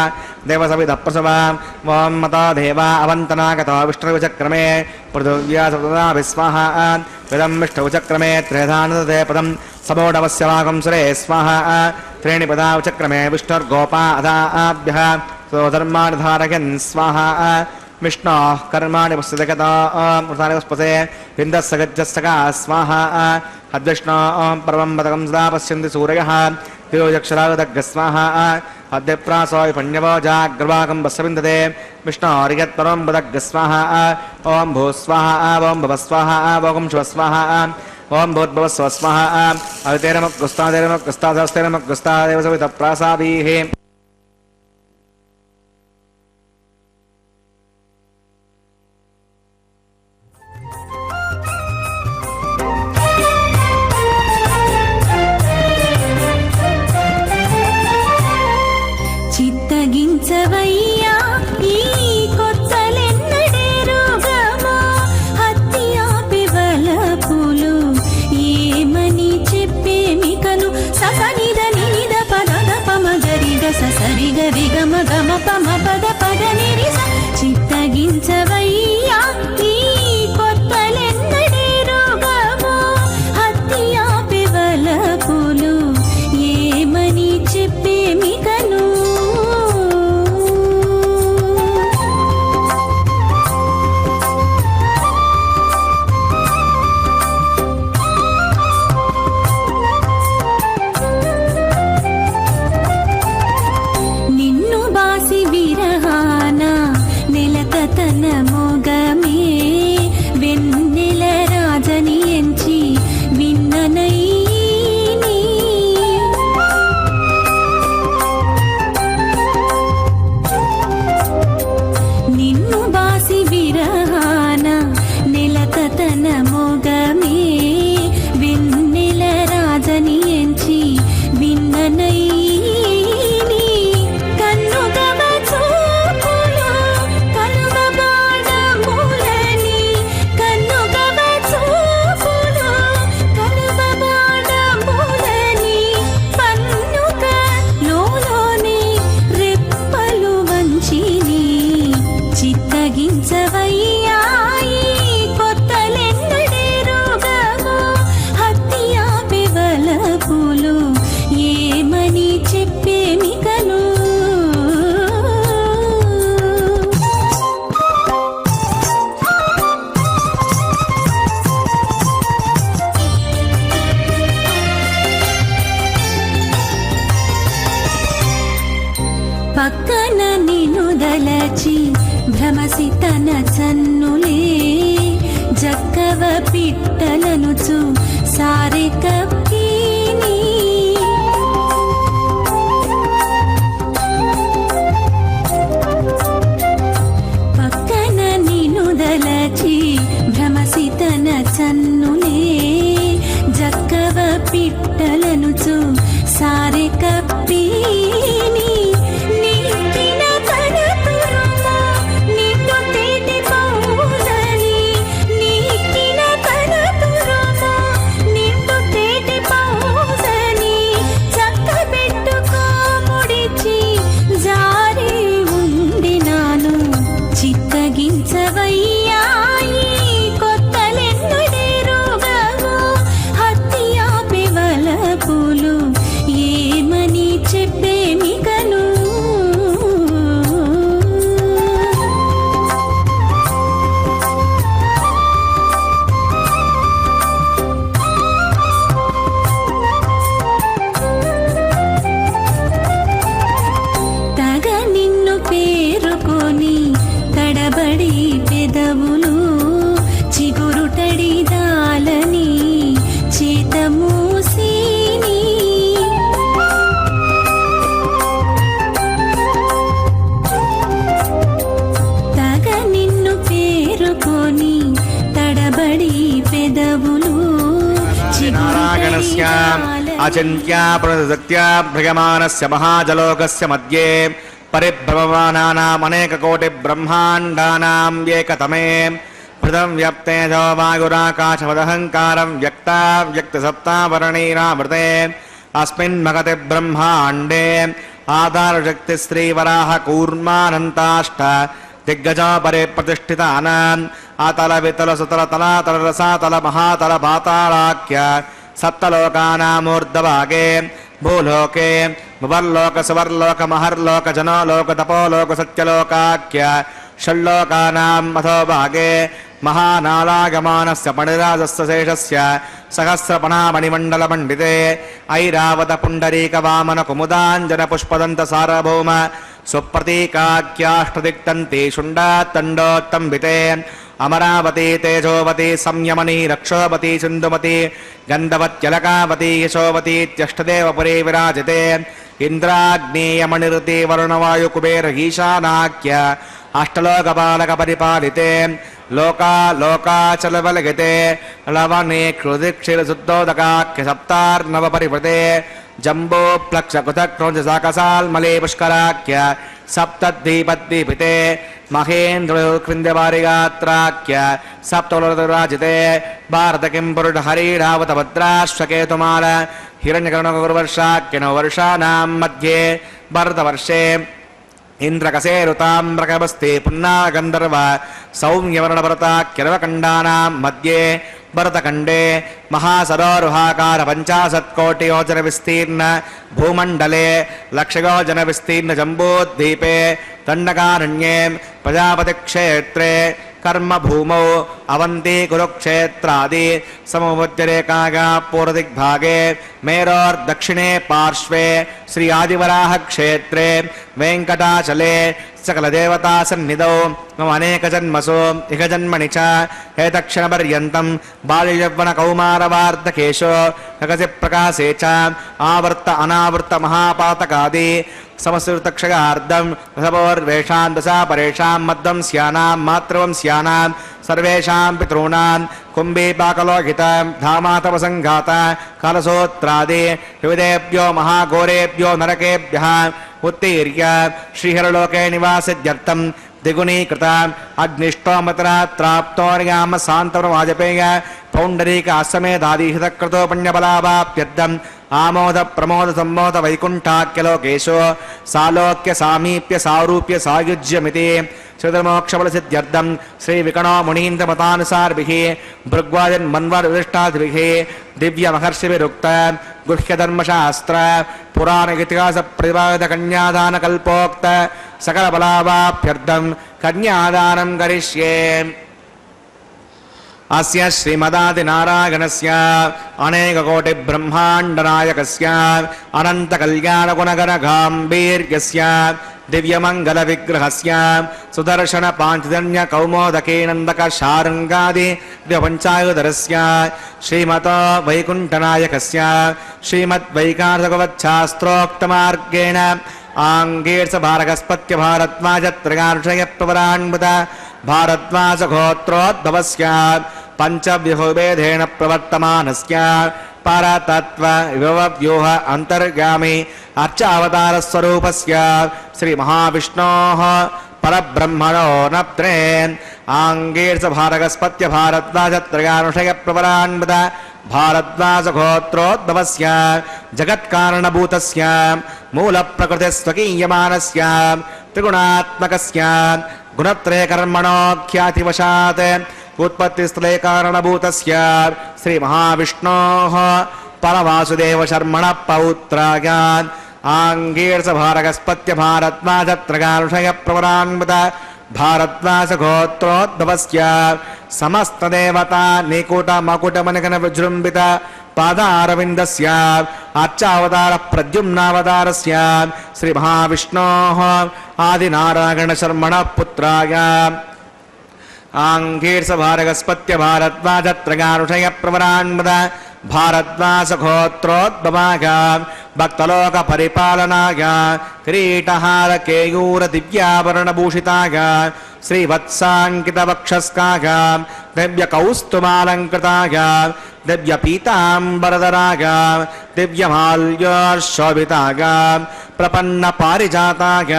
देवसवितप्रसवा ॐ मतो देवा अवन्तनागतो विष्णुचक्रमे पृथिव्या सतताभिस्वाहा विदं विष्णुचक्रमे त्रेधानदते पदं समोढवस्य वागं सुरे स्वाहा त्रीणि पदावचक्रमे विष्णुर्गोपा अदाभ्यः स्वधर्मानुधारयन् स्वाहा विष्णोः कर्माणि पुस्तकतास्पते हिन्दस्सगज्जस्सका स्वाहा अद्विष्णो परमं पदकं सदा पश्यन्ति सूरयः योजक्षरागदग्गः स्वाहा अद्यप्रासो विपण्यवो जाग्रवाकं वस्विन्दते विष्णोरियत्परं पदग्गः स्वाहा ॐ भूस्वाहा ॐ भवस्वाहा ॐ शिवस्वाहा ॐ भूर्भुवस्वस्वाहा अवितेरमग्गुस्तादेवसवितप्रासावीः చిత్తగించవయ్యా ఈ కొత్తలెన్నడేరుగమో హత్తి ఆపి వలపులు ఏమని చెప్పేమికను సపనిద నినిద పదద పమగరిద ససరిగ విగమ గమ పమ పద పద నిరిస చిత్తగించవయ్యా ఈ కొత్తలెన్నడేరుగమో హత్తి ఆపి వలపులు ఏమని చెప్పేమికను తన మొగమే వెన్నెల రాజని ఎంచి విన్ననైని నిన్ను బాసి విరహాన నెలక తన మొగమే వెన్నెల రాజని ఎంచి విన్ననైని పక్కన నిన్ను దలచి భ్రమసి తన చన్నులే జక్కవ పిట్టలనుచు సారె కప్పిని పక్కన నిన్ను దలచి భ్రమసి తన చన్నులే జక్కవ పిట్టలనుచు సారె కప్పిని చిగురుతడి పెదవులు నారాయణస్య అచింత్యా ప్రసక్త్యా భ్రయమానస్య మహాజలోకస్య మధ్యే పరిభ్రమమానానాం అనేక కోటి బ్రహ్మాండానాం ఏకతమే పృథం వ్యప్తేజో వాయురాకాశమదహంకారం వ్యక్తా వ్యక్తసప్తావరణీరామృతే అస్మిన్ మగతి బ్రహ్మాండే ఆధారశక్తి శ్రీవరాహ కూర్మానంతాష్ట దిగ్గజోపరి ప్రతిష్ఠితానాం అతల వితల సుతల తలాతల రసాతల మహాతల పాతాళాఖ్య సప్తలోకానామూర్ధభాగే భూలోకే భువర్లోక సువర్లోక మహర్లోక జనోలోక తపోలోక సత్యలోకాఖ్య షల్లోకానాం అథోభాగే మహానాళాగమానస్య పణిరాజస్య శేషస్య సహస్రపణామణిమండల పండితే ఐరావత పుండరీక వామన కుముదాంజన పుష్పదంత సార్వభౌమ సుప్రతీకాఖ్యాష్టదిక్తంతి శుండాత్తండోత్తంబితే అమరావతి తేజోవతి సంయమని రక్షోవతి సింధుమతి గంధవత్యలకావతి యశోవతీత్యష్టదేవపురీ విరాజితే ఇంద్రాగ్నేయమణిరుతి వరుణవాయు కుబేర ఈశానాఖ్య అష్టలోకపాలక పరిపాలితే లోకాచలవలగితే లవనే క్షుదిక్షిరశుద్ధోదకాఖ్య సప్తార్ణవ పరివృతే జంబో ప్లక్ష కృతక్రోంచ సాకసాల్మలే పుష్కరాఖ్య సప్తద్వీపద్వీపితే మహేంద్రకృంద్యవారిగాత్రాఖ్య సప్తరాజితే భారత కింపురుడ హరీఢావత భద్రాశ్వకేతుమాల హిరణ్యకర్ణకుర్వర్షాఖ్య నవవర్షానాం మధ్యే భరతవర్షే ఇంద్రకసేరుతామ్రకమస్తే పున్నా గంధర్వ సౌమ్యవర్ణభరతాఖ్యరవకండానాం మధ్యే భరతఖండే మహాసరోరుహాకార 50 కోటియోజన విస్తీర్ణ భూమండలే లక్షయోజన విస్తీర్ణ జంబూద్వీపే దండకారణ్యే ప్రజాపతి క్షేత్రే కర్మభూమౌ అవంతి కురుక్షేత్రాది సమముద్యరేకాగా పూర్వదిగ్భాగే మేరోర్దక్షిణే పార్శ్వే శ్రీ ఆదివరాహ క్షేత్రే వెంకటాచలే సకలదేవతా సన్నిధౌ మమ అనేక జన్మసు ఇహ జన్మని చ ఏతక్షణపర్యంతం బాల్యయౌవన కౌమారవార్ధకేశో నగసి ప్రకాశే చ ఆవర్త అనావృత మహాపాతకాది సమస్కృతక్షయార్ధం రసపోర్వేషాం దశా పరేషాం మద్దం స్యానాం మాతృవం స్యానాం సర్వేషాం పితॄణాం కుంభీపాకలోహిత ధామాతపసంఘాత కలసోత్రాది వివిధేభ్యో మహాఘోరేభ్యో నరకేభ్యః ఉత్తీర్య శ్రీహరలోకే నివాసిత్యర్థం ద్విగుణీకృత అగ్నిష్టోమతరాత్రాప్తోర్యామ సాంతవన వాజపేయ పౌండరీక అశ్వమేధాదిహితక్రతో పుణ్యబలావాప్యర్థం ఆమోద ప్రమోద సంమోద వైకుంఠాఖ్యలోకేశో సాలోక్య సామీప్య సారూప్య సాయుజ్యమితి శ్రీధర్మోక్షబలసిద్ధ్యర్థం శ్రీ వికణో మునీంద్రమతానుసార్భిః భృగ్వాజన్ మన్వరిష్టాదిభిః దివ్య మహర్షిభిరుక్త గుహ్యధర్మశాస్త్ర పురాణ ఇతిహాస ప్రతిపాదిత కన్యాదాన కల్పోక్త సకల బలావాప్యర్థం కన్యాదానం కరిష్యే. అస్య శ్రీమదాదినారాయణస్య అనేక కోటి బ్రహ్మాండ నాయకస్య అనంత కళ్యాణ గుణగణ గాంభీర్యస్య దివ్యమంగళ విగ్రహస్య సుదర్శన పాంచజన్య కౌమోదకే నందక శారంగాది పంచాయుధరస్య శ్రీమతో వైకుంఠనాయకస్య శ్రీమద్వైకార్థకవచ్ఛాస్త్రోక్తమార్గేణ ఆంగీర్ష భారగస్పత్య భారద్వాజత్రయార్షయ ప్రవరాన్ముత భారద్వాజగోత్రోద్భవస్య పంచవ్యూహభేదేన ప్రవర్తమానస్య పరతత్వ విభవవ్యూహ అంతర్గామి అర్చావతారస్వరూపస్య శ్రీ మహావిష్ణోః పరబ్రహ్మణో నప్త్రే ఆంగీర్ష భారగస్పత్య భారద్వాజత్రయార్షయ ప్రవరాన్ముత భారద్వాజగోత్రోద్భవస్య జగత్కారణభూతస్య మూలప్రకృతిస్వకీయమానస్య త్రిగుణాత్మకస్య గుణత్రయకర్మణోఖ్యాతివశాత్ ఉత్పత్తిస్థలే కారణభూతస్య శ్రీ మహావిష్ణోః పరవాసుదేవ శర్మణ పౌత్రాయ ఆంగీర్ష భారగస్పత్య భారద్వాజత్రయార్షయ ప్రవరాన్ముత భారద్వాజగోత్రోద్భవస్య సమస్తదేవతా నికుట మకుటమనికన విజృంభిత పాదారవిందస్య అర్చావతార ప్రద్యుమ్నావతారస్య శ్రీ మహావిష్ణోః ఆదినారాయణ శర్మణ పుత్రాయ ఆంగీర్ష భారగస్పత్య భారద్వాజత్రయార్షయ ప్రవరాన్ముత భారద్వాజగోత్రోద్భవాయ భక్తలోక పరిపాలనాయ కిరీటహార కేయూర దివ్యాభరణభూషితాయ శ్రీవత్సాంకిత వక్షస్కాయ दिव्यकौस्तुमालङ्कृताय दिव्यपीताम्बरधराय दिव्यमाल्यशोभिताय प्रपन्नपारिजाताय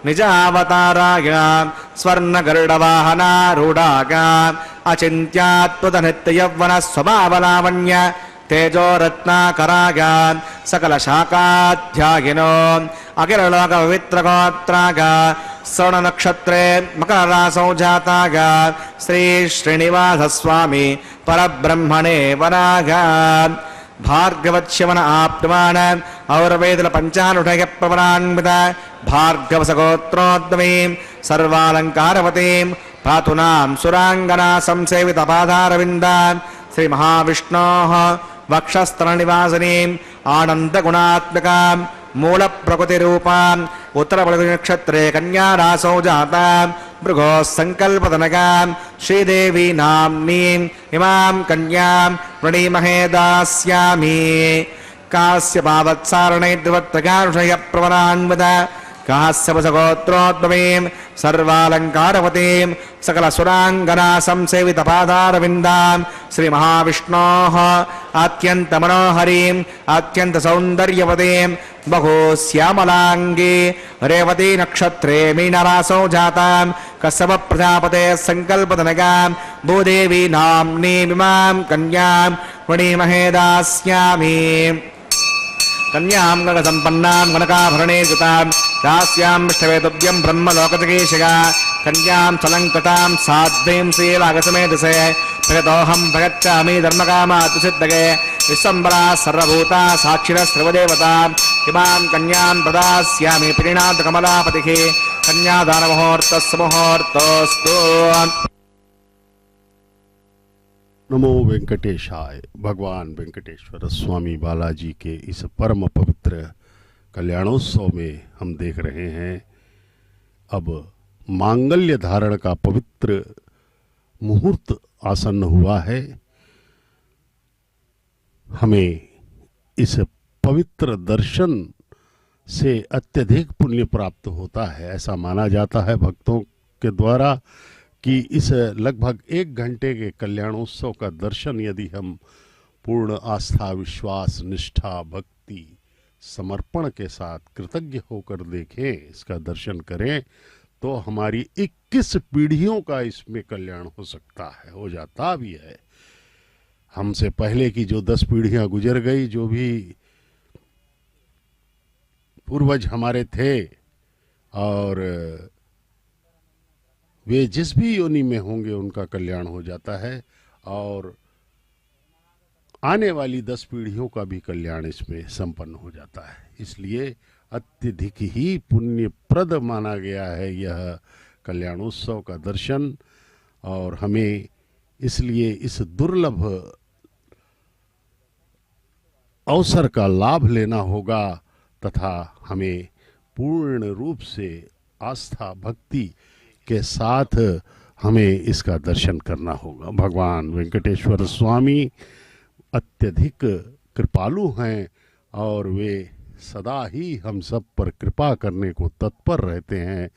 निजावताराय स्वर्णगरुडवाहनारूढाय अचिन्त्यात्पुतनित्ययौवनस्वभावलावण्य तेजोरत्नाकराय सकलशाखाध्यायिनो अखिललोकपवित्रगोत्राय श्रवणनक्षत्रे मकररासौ जाताय श्री श्रीनिवासस्वामी परब्रह्मणे वराय भार्गवच्छवन आप्तवान् औरवेदल पंचानुषय प्रवरान्वित भार्गवसगोत्रोद्वमीं सर्वालंकारवतीं पातुनां सुरांगना संसेवित पादारविन्दान् श्री महाविष्णोः वक्षस्थलनिवासिनीं आनन्दगुणात्मकां मूल प्रकृतिरूपां उत्तरफलनक्षत्रे कन्यारासौ जातां भृगोः संकल्पतनकां श्रीदेवी नाम्नीं इमां कन्यां प्रणीमहे दास्यामि कास्यपावत्सारणैर्द्विवक्त्रकारुषय प्रवरान्वित कास्यपसगोत्रोद्भवीं सर्वालंकारवतीं सकलसुरांगना संसेवित पादारविन्दां श्री महाविष्णोः अत्यन्तमनोहरीं अत्यन्तसौन्दर्यवतीं बहुश्यामलांगी रेवती नक्षत्रे मीनरासौ जातां कश्यप प्रजापते संकल्पतनकां भूदेवी नाम्नीमिमां कन्यां प्रणीमहे दास्यामि कन्यां गणसम्पन्नां गणकाभरणे युतां दास्यां इष्टवेतुभ्यं ब्रह्मलोकजगेशया कन्यां सलङ्कृतां साध्वीं श्रीलागसमेधसे भगतोऽहं भगच्चामि धर्मकामातुसिद्धगे विश्वम्बरा सर्वभूता साक्षिणस्त्रिवदेवता इमां कन्यां प्रदास्यामि प्रीणातकमलापतिः कन्यादानमुहूर्तस्य मुहूर्तोऽस्तु। नमो वेंकटेशाय। भगवान वेंकटेश्वर स्वामी बालाजी के इस परम पवित्र कल्याणोत्सव में हम देख रहे हैं अब मांगल्य धारण का पवित्र मुहूर्त आसन्न हुआ है। हमें इस पवित्र दर्शन से अत्यधिक पुण्य प्राप्त होता है। ऐसा माना जाता है भक्तों के द्वारा कि इस लगभग 1 घंटे के कल्याणोत्सव का दर्शन यदि हम पूर्ण आस्था, विश्वास, निष्ठा, भक्ति, समर्पण के साथ कृतज्ञ होकर देखें, इसका दर्शन करें, तो हमारी 21 पीढ़ियों का इसमें कल्याण हो सकता है, हो जाता भी है। हमसे पहले की जो 10 पीढ़ियां गुजर गई, जो भी पूर्वज हमारे थे और वे जिस भी योनि में होंगे उनका कल्याण हो जाता है और आने वाली 10 पीढ़ियों का भी कल्याण इसमें संपन्न हो जाता है। इसलिए अत्यधिक ही पुण्यप्रद माना गया है यह कल्याणोत्सव का दर्शन और हमें इसलिए इस दुर्लभ अवसर का लाभ लेना होगा तथा हमें पूर्ण रूप से आस्था, भक्ति के साथ हमें इसका दर्शन करना होगा। भगवान वेंकटेश्वर स्वामी अत्यधिक कृपालु हैं और वे सदा ही हम सब पर कृपा करने को तत्पर रहते हैं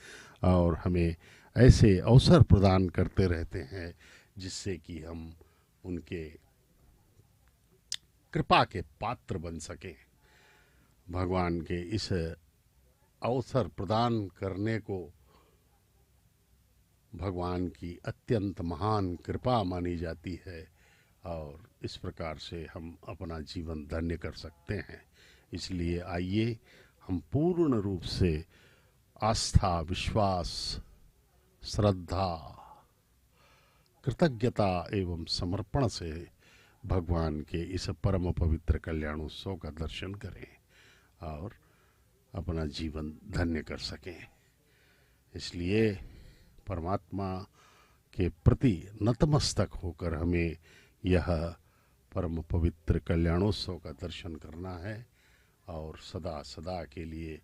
और हमें ऐसे अवसर प्रदान करते रहते हैं जिससे कि हम उनके कृपा के पात्र बन सकें। भगवान के इस अवसर प्रदान करने को भगवान की अत्यंत महान कृपा मानी जाती है और इस प्रकार से हम अपना जीवन धन्य कर सकते हैं। इसलिए आइए हम पूर्ण रूप से आस्था, विश्वास, श्रद्धा, कृतज्ञता एवं समर्पण से भगवान के इस परम पवित्र कल्याणोत्सव का दर्शन करें और अपना जीवन धन्य कर सकें। इसलिए परमात्मा के प्रति नतमस्तक होकर हमें यह परम पवित्र कल्याणोत्सव का दर्शन करना है और सदा सदा के लिए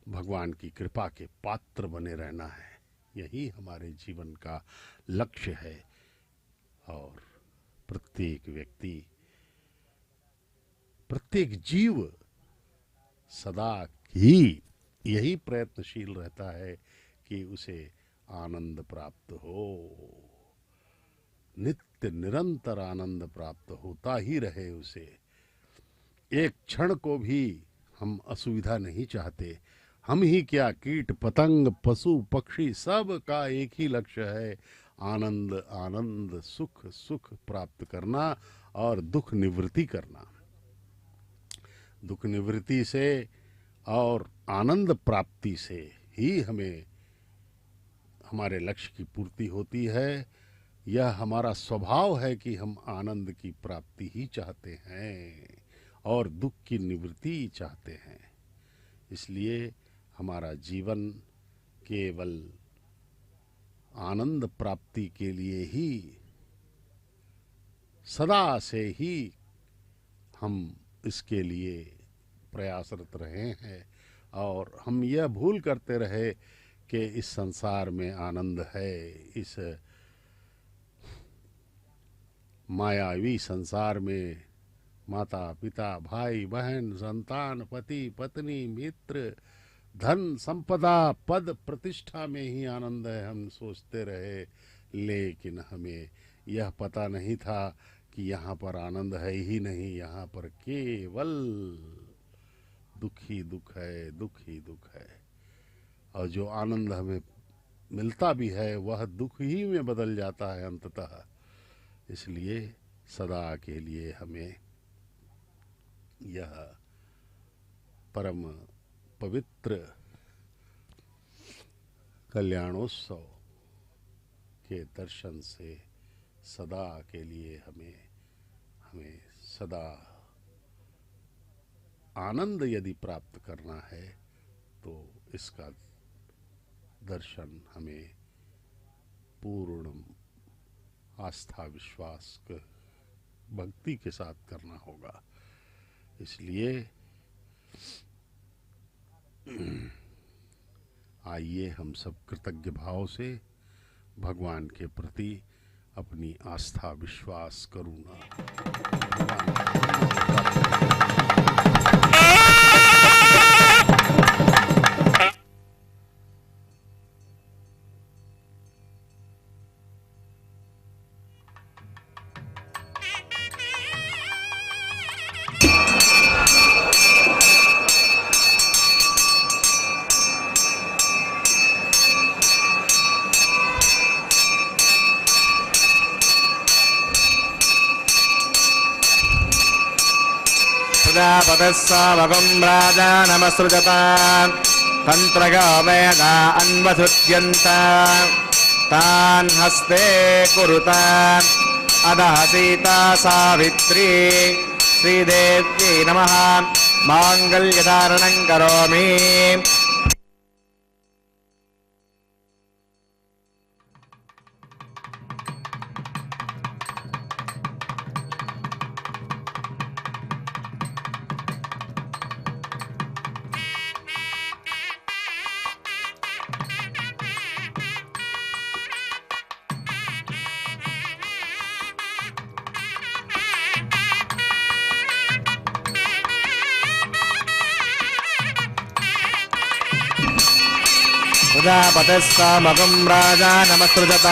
भगवान की कृपा के पात्र बने रहना है। यही हमारे जीवन का लक्ष्य है और प्रत्येक व्यक्ति, प्रत्येक जीव सदा ही यही प्रयत्नशील रहता है कि उसे आनंद प्राप्त हो। नित्य निरंतर आनंद प्राप्त होता ही रहे उसे। एक क्षण को भी हम असुविधा नहीं चाहते। हम ही क्या, कीट पतंग पशु पक्षी सब का एक ही लक्ष्य है, आनंद आनंद सुख सुख प्राप्त करना और दुख निवृत्ति करना। दुख निवृत्ति से और आनंद प्राप्ति से ही हमें हमारे लक्ष्य की पूर्ति होती है। यह हमारा स्वभाव है कि हम आनंद की प्राप्ति ही चाहते हैं और दुख की निवृत्ति चाहते हैं। इसलिए हमारा जीवन केवल आनंद प्राप्ति के लिए ही सदा से ही हम इसके लिए प्रयासरत रहे हैं और हम यह भूल करते रहे कि इस संसार में आनंद है। इस मायावी संसार में माता पिता भाई बहन संतान पति पत्नी मित्र धन संपदा पद प्रतिष्ठा में ही आनंद है, हम सोचते रहे। लेकिन हमें यह पता नहीं था कि यहाँ पर आनंद है ही नहीं, यहाँ पर केवल दुख ही दुख है, दुख ही दुख है। और जो आनंद हमें मिलता भी है वह दुख ही में बदल जाता है अंततः। इसलिए सदा के लिए हमें यह परम पवित्र कल्याणोत्सव के दर्शन से सदा के लिए हमें सदा आनंद यदि प्राप्त करना है तो इसका दर्शन हमें पूर्ण आस्था विश्वास भक्ति के साथ करना होगा। इसलिए आइए हम सब कृतज्ञ भाव से भगवान के प्रति अपनी आस्था विश्वास करूँगा। प्रजापतिः सावकं राजानमसृजत तन्त्रगा वेदा अन्वसृज्यन्त तान् हस्ते कुरुत अदः सीता सावित्री श्रीदेव्यै नमः माङ्गल्यधारणं करोमि। प्रजापतिः सामकं राजानमसृजत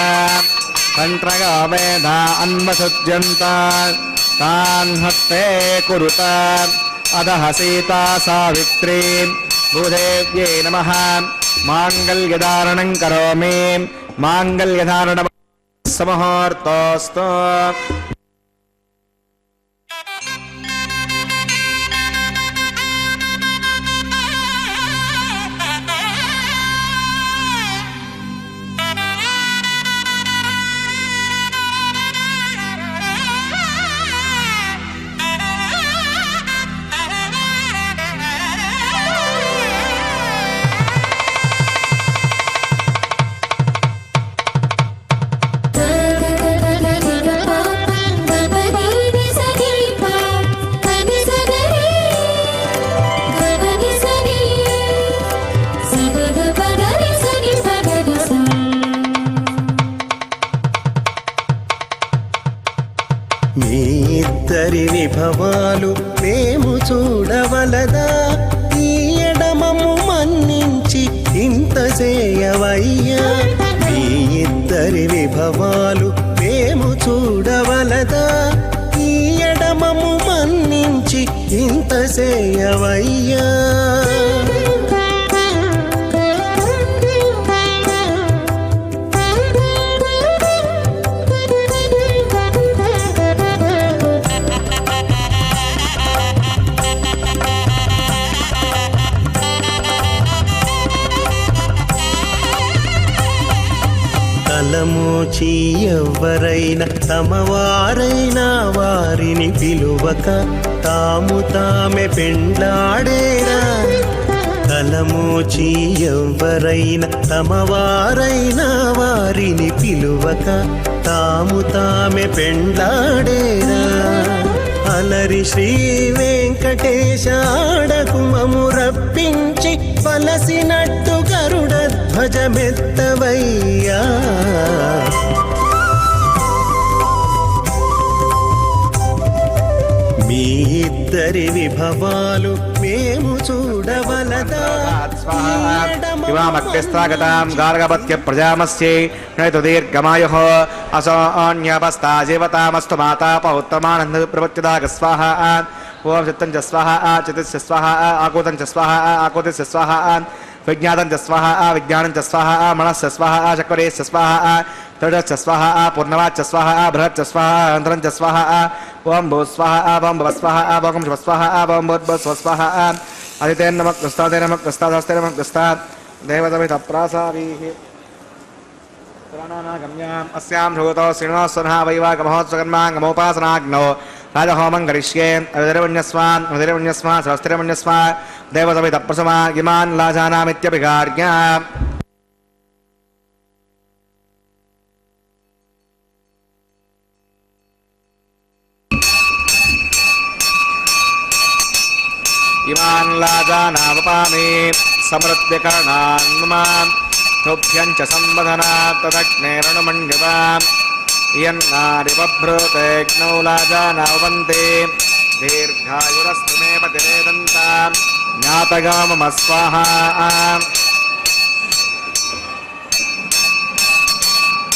तन्त्रगा वेदा अन्वसृज्यन्त तान् हस्ते कुरुत अदः सीता सावित्री भूदेव्यै नमः माङ्गल्यधारणं करोमि। माङ्गल्यधारणं सममुहूर्तोऽस्तु। మీ ఇద్దరి విభవాలు మేము చూడవలదా, ఈ ఎడమము మన్నించి ఇంత చేయవయ్యా. మీ ఇద్దరి విభవాలు మేము చూడవలదా ఈ ఎడమము మన్నించి ఇంత చేయవయ్యా తలమోచి ఎవ్వరైనా తమవారైనా వారిని పిలువక తాము తామే పెండ్లాడేరా తలమోచి ఎవ్వరైనా తమవారైనా వారిని పిలువక తాము తామే పెండ్లాడేరా అలరి శ్రీ వెంకటేశ ఆడకుమము రప్పించి పలసినట్టు గరుడ ధ్వజమెత్తవయ్యా మీ ఇద్దరి విభవాలు మేము చూడవలదా ఇవామగ్నిస్థాగతాం గార్గపత్య ప్రజామస్యై నైతు దీర్ఘమాయుః అసోన్యపస్తా జీవతామస్తు మాతా పౌత్తమానంద ప్రవత్యదాగ స్వాహ ఓం చిత్తం చ స్వాహ చిత్తస్య స్వాహ ఆకూతం చ స్వాహ ఆకూతస్య స్వాహ విజ్ఞాతం చ స్వాహ విజ్ఞానం చ స్వాహ మనస్య స్వాహ చక్రేశ్చ స్వాహ తడశ్చ స్వాహ పూర్ణవాచ్చ స్వాహ బృహచ్చ స్వాహ అంతరం చ స్వాహ ఓం భూ స్వాహ ఓం భవ స్వాహ ఓం శివ స్వాహ ఓం భూర్భువ స్వ స్వాహ అదితే నమః కృష్ణాదే నమః కృష్ణాదస్తే నమః కృష్ణాత్ దేవతమిత ప్రాసారీః పురాణానాగమ్యాం అస్యాం భూతో శ్రీనివాసనః వైవాగమహోత్సకర్మాంగమోపాసనాగ్నో రాజహోమం కరిష్యే అవిధిరమన్యస్వాన్ సహస్రమన్యస్వా దేవతమిత ప్రసమా ఇమాన్ లాజానామిత్యభిగార్య ఇమాన్ లాజానావపామి సమృద్ధికరణాన్మాం తుభ్యం చ సంవదనాత్ తదగ్నేరణమండివాం ఇయన్నారిబభ్రూతేగ్నౌ లాజానావంతే దీర్ఘాయురస్తు మే పతిరేదంతాం జ్ఞాతగామమ స్వాహా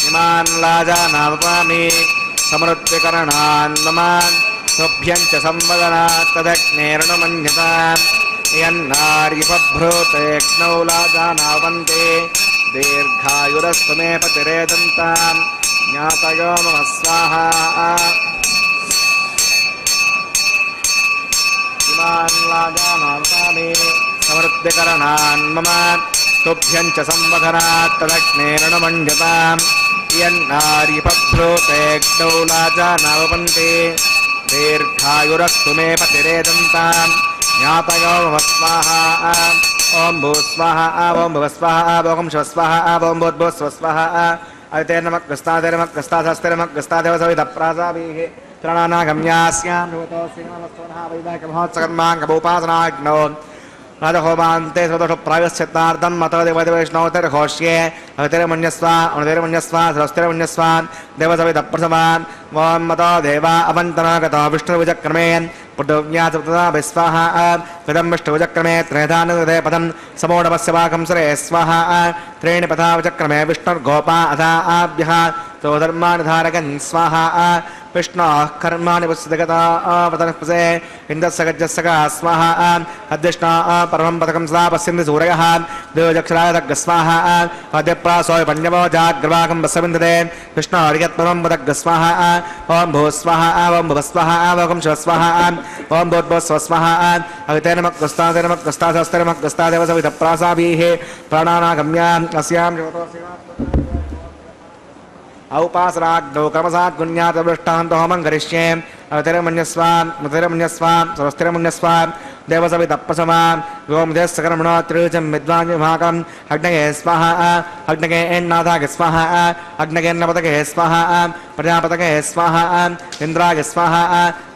ఇమాన్ లాజానావపామి సమృద్ధికరణాన్మాం తుభ్యం చ సంవదనాత్ తదగ్నేరణమన్యతాం యన్నార్యపభ్రూతేగ్నౌ లాజానావంతే దీర్ఘాయురస్తు మే పతిరేదంతాం జ్ఞాతయో మమ స్వాహా ఇమాన్ లాజానావపామి సమృద్ధికరణాన్మమ తుభ్యం చ సంవదనాత్ తదగ్నేరణమన్యతాం యన్నార్యపభ్రూతేగ్నౌ లాజానావంతే దీర్ఘాయురస్తు మే పతిరేదంతాం జ్ఞాతయో మమ స్వాహా ఓం భూ స్వాహ ఓం భువ స్వాహ ఓం శివ స్వాహ ఓం భూర్భువ స్వ స్వాహ అదితే నమః కృష్ణాదే నమః కృష్ణాదస్తే నమః కృష్ణాదేవ సవిత ప్రాసారీః త్రణానాగమ్యాస్యాం భూతో శ్రీనివాసనః వైవాగమహోత్సకర్మాంగమోపాసనాగ్నో రాజహోమాంతే సదోష ప్రాయశ్చిత్తార్థం మతోదేవదేవైష్ణవతిర్ఘోష్యే అవితిరమన్యస్వ అనుతిరమన్యస్వ సరస్తిరమన్యస్వ దేవసవిత ప్రసవాన్ ఓం మతో దేవా అవంతనాగతో విష్ణువిచక్రమే పుడ్వ్యాసప్తదాభిస్వాహ విదం విష్ణువిచక్రమే త్రేధానుదే పదం సమోఢమస్య వాకం సరే స్వాహ త్రీణి పథా విచక్రమే విష్ణుర్గోపా అథా ఆభ్యః తోధర్మాని ధారకన్ స్వాహ విష్ణోః కర్మాణి పుస్తకతావతనస్పసే ఇంద్రస్సగజ్జస్సగా స్వాహ అద్విష్ణా పరమం పథకం సదా పశ్యంతి సూరయః దేవజక్షరాయదగ్గ స్వాహ అద్యప్రాసోయ పణ్యవో జాగ్రవాకం వస్సవిందతే విష్ణోర్యత్పరమం పదగ్గ స్వాహ ఓం భూ స్వాహ ఓం భువ స్వాహ ఓం శివ స్వాహ ఓం భూర్భువ స్వ స్వాహ అవితే నమః కృష్ణాదే నమః కృష్ణాదస్తే నమః కృష్ణాదేవ సవిత ప్రాసారీః ప్రాణానాగమ్యాం అస్యాం ఔపాసనాగ్నౌ కర్మసాద్గుణ్యాతవృష్టాంత హోమం కరిష్యే అవితిరమన్యస్వాం సరస్తిరమన్యస్వాం దేవసవిత ప్రసవాం ఓం దేశకర్మణో త్రిజం విద్వాన్ విభాగం అగ్నగే స్వాహ అగ్నగే ఎన్నాథాగ స్వాహ అగ్నగేన్నపతగే స్వాహ ప్రజాపతగే స్వాహ ఇంద్రాగ స్వాహ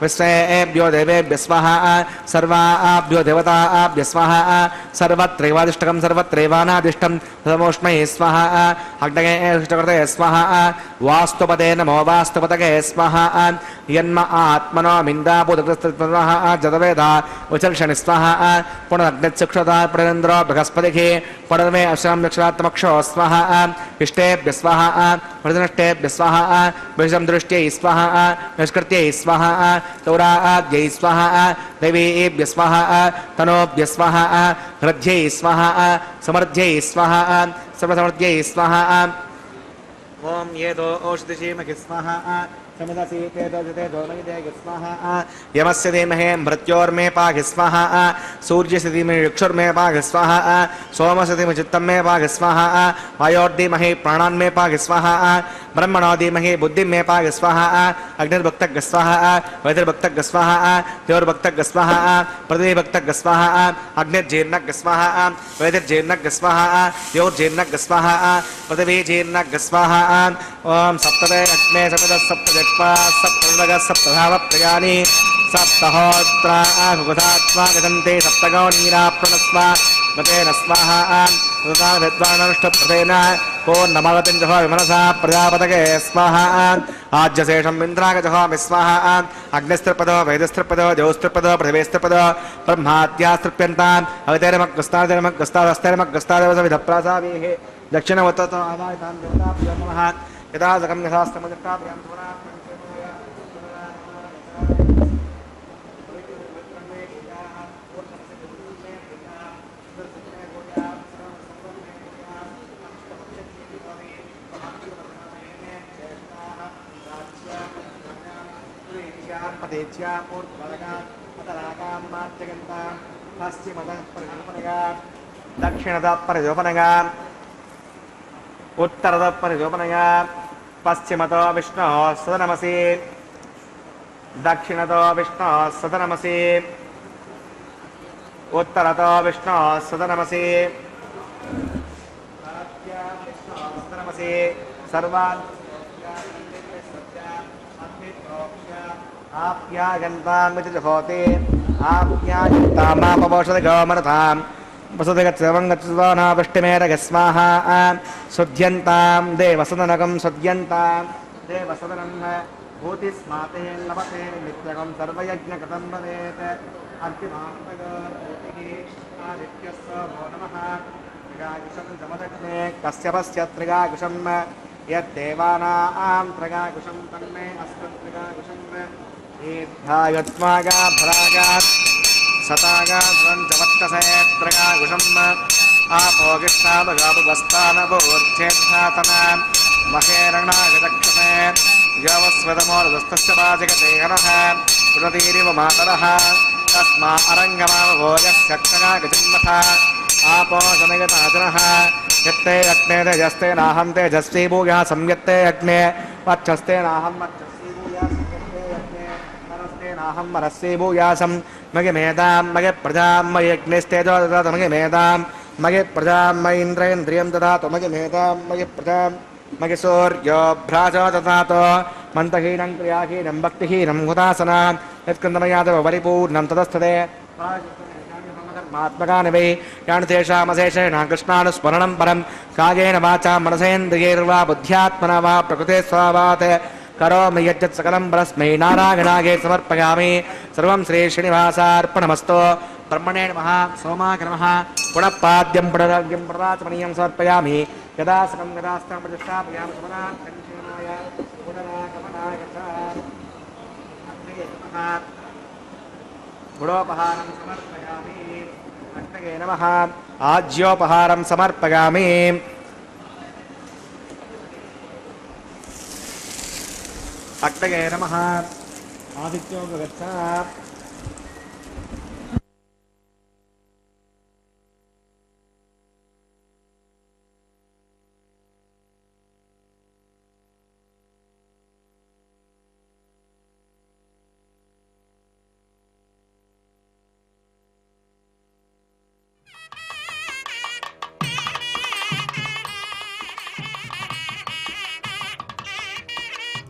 విశ్వేభ్యో దేవేభ్య స్వాహ సర్వాభ్యో దేవతాభ్య స్వాహ సర్వత్రైవాదిష్టకం సర్వత్రైవానాదిష్టం సమోష్మై స్వాహ అగ్నగే ఇష్టకృతయ స్వాహ వాస్తుపదే నమో వాస్తుపతగే స్వాహ యన్మ ఆత్మనో మిందాబుధ జతవేద ఉచర్షణి స్వాహ పునరగ్నిచక్షుతా పునరేంద్రో బృహస్పతిః పునర్మే అశ్రం యక్షరాత్మక్షో స్వాహ ఇష్టేభ్య స్వాహ वृदनष्टेभ्य स्वाहा विषम दृष्ट्यै स्वाहा निष्कृत्यै स्वाहा चौराद्यै स्वाहा दैवेभ्य स्वाहा तनोभ्य स्वाहा हृद्यै स्वाहा समर्ध्यै स्वाहा सर्वसमर्ध्यै स्वाहा ओम ये दो औषधिशीमहि स्वाहा समदसीते दोजते दोमयिते स्वाहा यमस्य धीमहि मृत्योर्मे पाहि स्वाहा सूर्यस्य धीमहि चक्षुर्मे पाहि स्वाहा सोमस्य धीमहि चित्तमे पाहि स्वाहा वायोर्धीमहि प्राणान्मे पाहि स्वाहा ब्रह्मणो धीमहि बुद्धिमे पाहि स्वाहा अग्निर्भक्तः स्वाहा वैदिर्भक्तः स्वाहा देवोर्भक्तः स्वाहा पृथ्वीभक्तः स्वाहा अग्निर्जीर्णः स्वाहा वैदिर्जीर्णः स्वाहा देवोर्जीर्णः स्वाहा पृथ्वीजीर्णः स्वाहा ओम सप्तदे अग्ने सप्तदः सप्तजक्पा सप्तदगः सप्तधावप्रियानि सप्तहोत्रा भुगधात्मा गजन्ते सप्तगो नीराप्रणस्व मतेन स्वाहा तथा विद्वाननुष्ठप्रतेन पूर्णमवतिं जहो विमनसा प्रजापतये स्वाहा आज्यशेषम् इन्द्रागजहोमि स्वाहा अग्निस्त्रिपदो वैदस्त्रिपदो देवस्त्रिपदो पृथिवीस्त्रिपदो ब्रह्माद्यास्तृप्यन्ताम् अवितैरमग्रस्तादिरमग्रस्तादेवसविधप्रासावीः दक्षिणवततो आदायतां देवताभ्यो नमः यदा सकं यथास्तमजट्टाभ्यां दक्षिणतः परिजोपनगा उत्तरतः परिजोपनगा पश्चिमतो विष्णोः सदनमसि दक्षिणतो विष्णोः सदनमसि उत्तरतो विष्णोः सदनमसि सदनमसि सर्वान् आप्यायन्तामिति जहोति आप्यायन्तामापवोषति गोमरथाम् वसुदगत्सवङ्गत्सवानावृष्टिमेरगस्वाहा सुध्यन्तां देवसदनकं सुध्यन्तां देवसदनं भूतिस्माते लभते नित्यकं सर्वयज्ञकृतं भवेत् अन्तिमान्तगोर्भूतिः आदित्यस्य भो नमः त्रिगाकुशं समदग्ने कश्यपस्य त्रिगाकुशं यद्देवानां त्रिगाकुशं तन्मे अस्मत्त्रिगाकुशं ईर्धायत्मागा भरागात् सतागा ध्वंजवत्तसे त्रिगाकुशम् आपोगिष्टामगापुगस्तानभूर्चेद्धातना महेरणागदक्षते यवस्वतमोर्दस्तस्य पाचकते हनः पुनतीरिव मातरः तस्मा अरङ्गमावभोजस्य क्षगागजन्मथा आपो सनगताजनः यत्ते अग्ने तेजस्ते नाहं तेजस्वी भूयः संयत्ते अग्ने वक्षस्ते नाहं वक्षस्वी भूयः संयत्ते अग्ने नरस्ते नाहं नरस्वी भूयासं मगे मेधां मगे प्रजां मयि अग्निस्तेजो ददातु मगे मेधां मगे प्रजां मयि इन्द्रेन्द्रियं ददातु मगे मेधां मगे प्रजां मगे सूर्यो भ्राजो ददातु मन्तहीनं क्रियाहीनं भक्तिहीनं हुतासनां यत्कृन्दमयादव परिपूर्णं तदस्तदे महात्मकानि वै यानि तेषामशेषेण कृष्णानुस्मरणं परं कायेन वाचा मनसेन्द्रियैर्वा बुद्ध्यात्मना वा प्रकृते स्वभावात् करोमि यज्जत् सकलं परस्मै नारायणाय समर्पयामि सर्वं श्रीश्रीनिवासार्पणमस्तु ब्रह्मणे नमः सोमाय नमः पुनः पाद्यं पुनराग्यं प्रदाचमनीयं समर्पयामि यदा सकं यदास्तं प्रतिष्ठापयामि समनाय पुनरागमनाय च गुणोपहारं समर्पयामि अग्नये नमः आज्योपहारं समर्पयामि अग्नये नमः आदित्यो गच्छ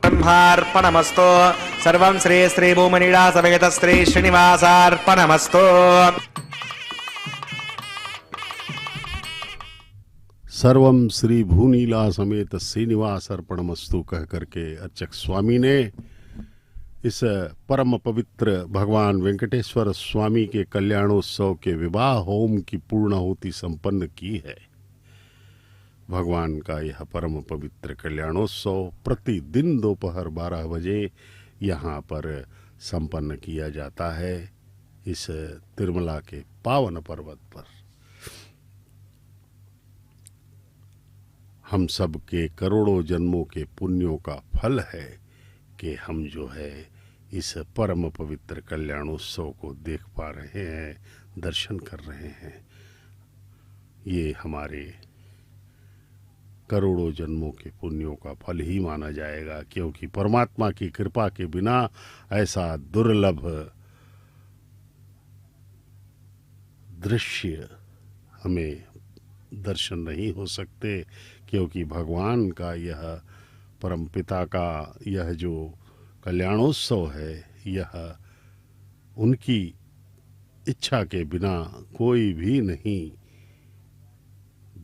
ब्रह्मार्पणमस्तु सर्वं श्री श्री भूमनिडा समेत श्री श्रीनिवासार्पणमस्तु सर्वम श्री भूनीला समेत श्रीनिवास अर्पणमस्तु कह करके अर्चक स्वामी ने इस परम पवित्र भगवान वेंकटेश्वर स्वामी के कल्याणोत्सव के विवाह होम की पूर्णाहुति संपन्न की है। भगवान का यह परम पवित्र कल्याणोत्सव प्रतिदिन दोपहर 12 बजे यहाँ पर संपन्न किया जाता है। इस तिरुमला के पावन पर्वत पर हम सब के करोड़ों जन्मों के पुण्यों का फल है कि हम जो है इस परम पवित्र कल्याणोत्सव को देख पा रहे हैं, दर्शन कर रहे हैं। ये हमारे करोड़ों जन्मों के पुण्यों का फल ही माना जाएगा, क्योंकि परमात्मा की कृपा के बिना ऐसा दुर्लभ दृश्य हमें दर्शन नहीं हो सकते, क्योंकि भगवान का यह परमपिता का यह जो कल्याणोत्सव है, यह उनकी इच्छा के बिना कोई भी नहीं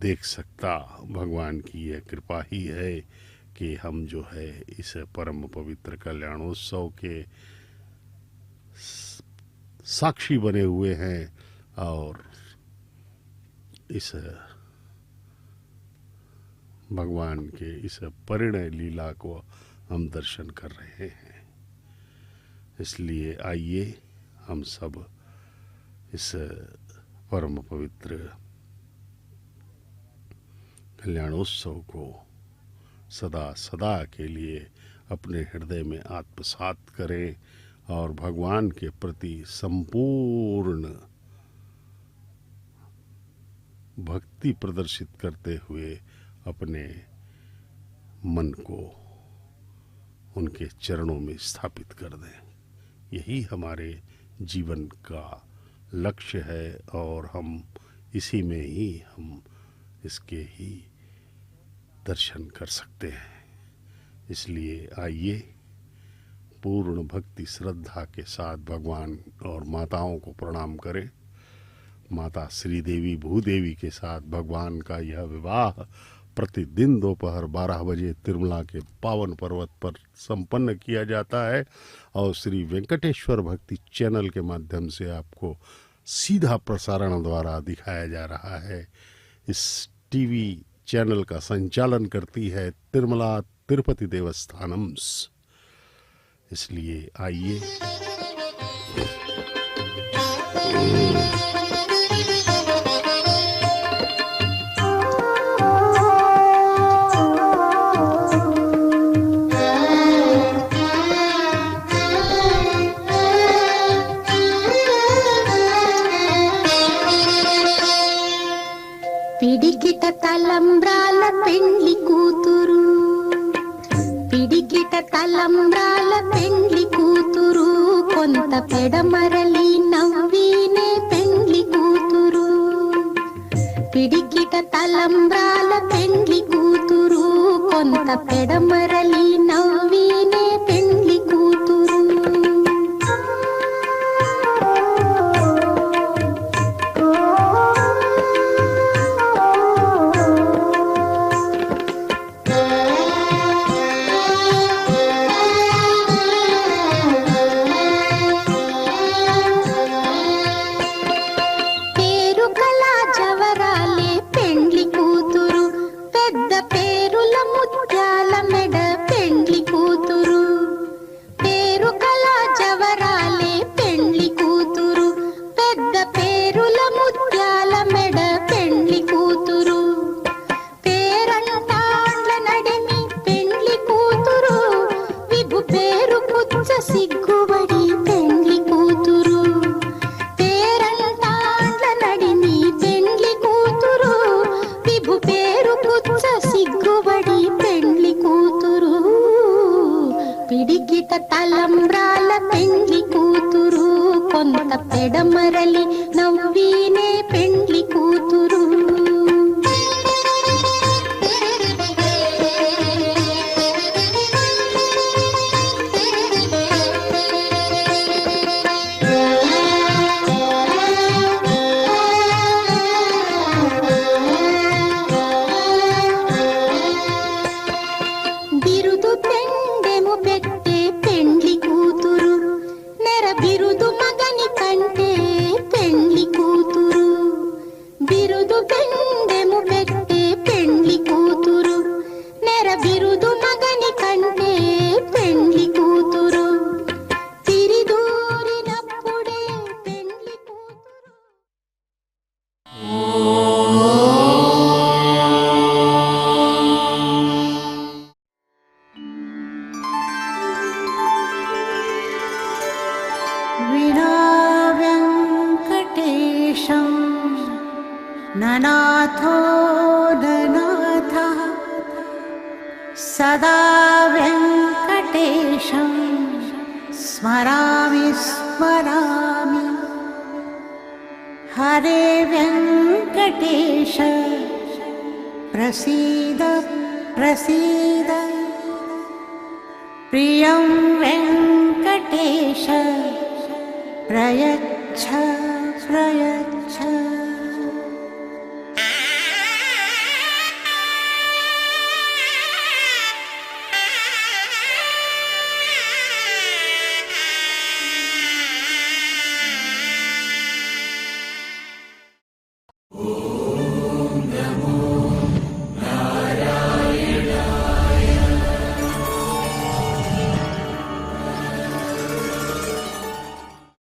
देख सकता। भगवान की यह कृपा ही है कि हम जो है इस परम पवित्र कल्याणोत्सव के साक्षी बने हुए हैं और इस भगवान के इस परिणय लीला को हम दर्शन कर रहे हैं। इसलिए आइए हम सब इस परम पवित्र कल्याणोत्सव को सदा सदा के लिए अपने हृदय में आत्मसात करें और भगवान के प्रति संपूर्ण भक्ति प्रदर्शित करते हुए अपने मन को उनके चरणों में स्थापित कर दें। यही हमारे जीवन का लक्ष्य है और हम इसी में ही हम इसके ही दर्शन कर सकते हैं। इसलिए आइए पूर्ण भक्ति श्रद्धा के साथ भगवान और माताओं को प्रणाम करें। माता श्रीदेवी भूदेवी के साथ भगवान का यह विवाह प्रतिदिन दोपहर 12 बजे तिरुमला के पावन पर्वत पर संपन्न किया जाता है और श्री वेंकटेश्वर भक्ति चैनल के माध्यम से आपको सीधा प्रसारण द्वारा दिखाया जा रहा है। इस टीवी चैनल का संचालन करती है तिरुमला तिरुपति देवस्थानम्स। इसलिए आइए పిడికిట తలంబ్రాల పెండ్లి కూతురు, పిడికిట తలంబ్రాల పెండ్లి కూతురు, కొంత పెడమరలి నవ్వినే పెండ్లి కూతురు. పిడికిట తలంబ్రాల పెండ్లి కూతురు, కొంత పెడమరలి నవ్వినే పెండ్లి కూతురు. సిగ్గుబడి పెండ్లి కూతురు, పేరంటాండ్ల నడిమి పెండ్లి కూతురు, విభు పేరు పుచ్చ సిగ్గుబడి పెండ్లి కూతురు. పిడికిట తలంబ్రాల పెండ్లి కూతురు, కొంత పెడమరలి నవ్వినే పెండ్లి కూతురు. బిరుదు పెండెము పెట్టే పెండ్లి కూతురు, నెర బిరుదు మగని కంటే పెండ్లి కూతురు. विना वेङ्कटेशं ननाथो ननाथः सदा वेङ्कटेशं स्मरामि स्मरामि हरे वेङ्कटेश प्रसीद प्रसीद प्रियं वेङ्कटेश प्रयच्छ प्रयच्छ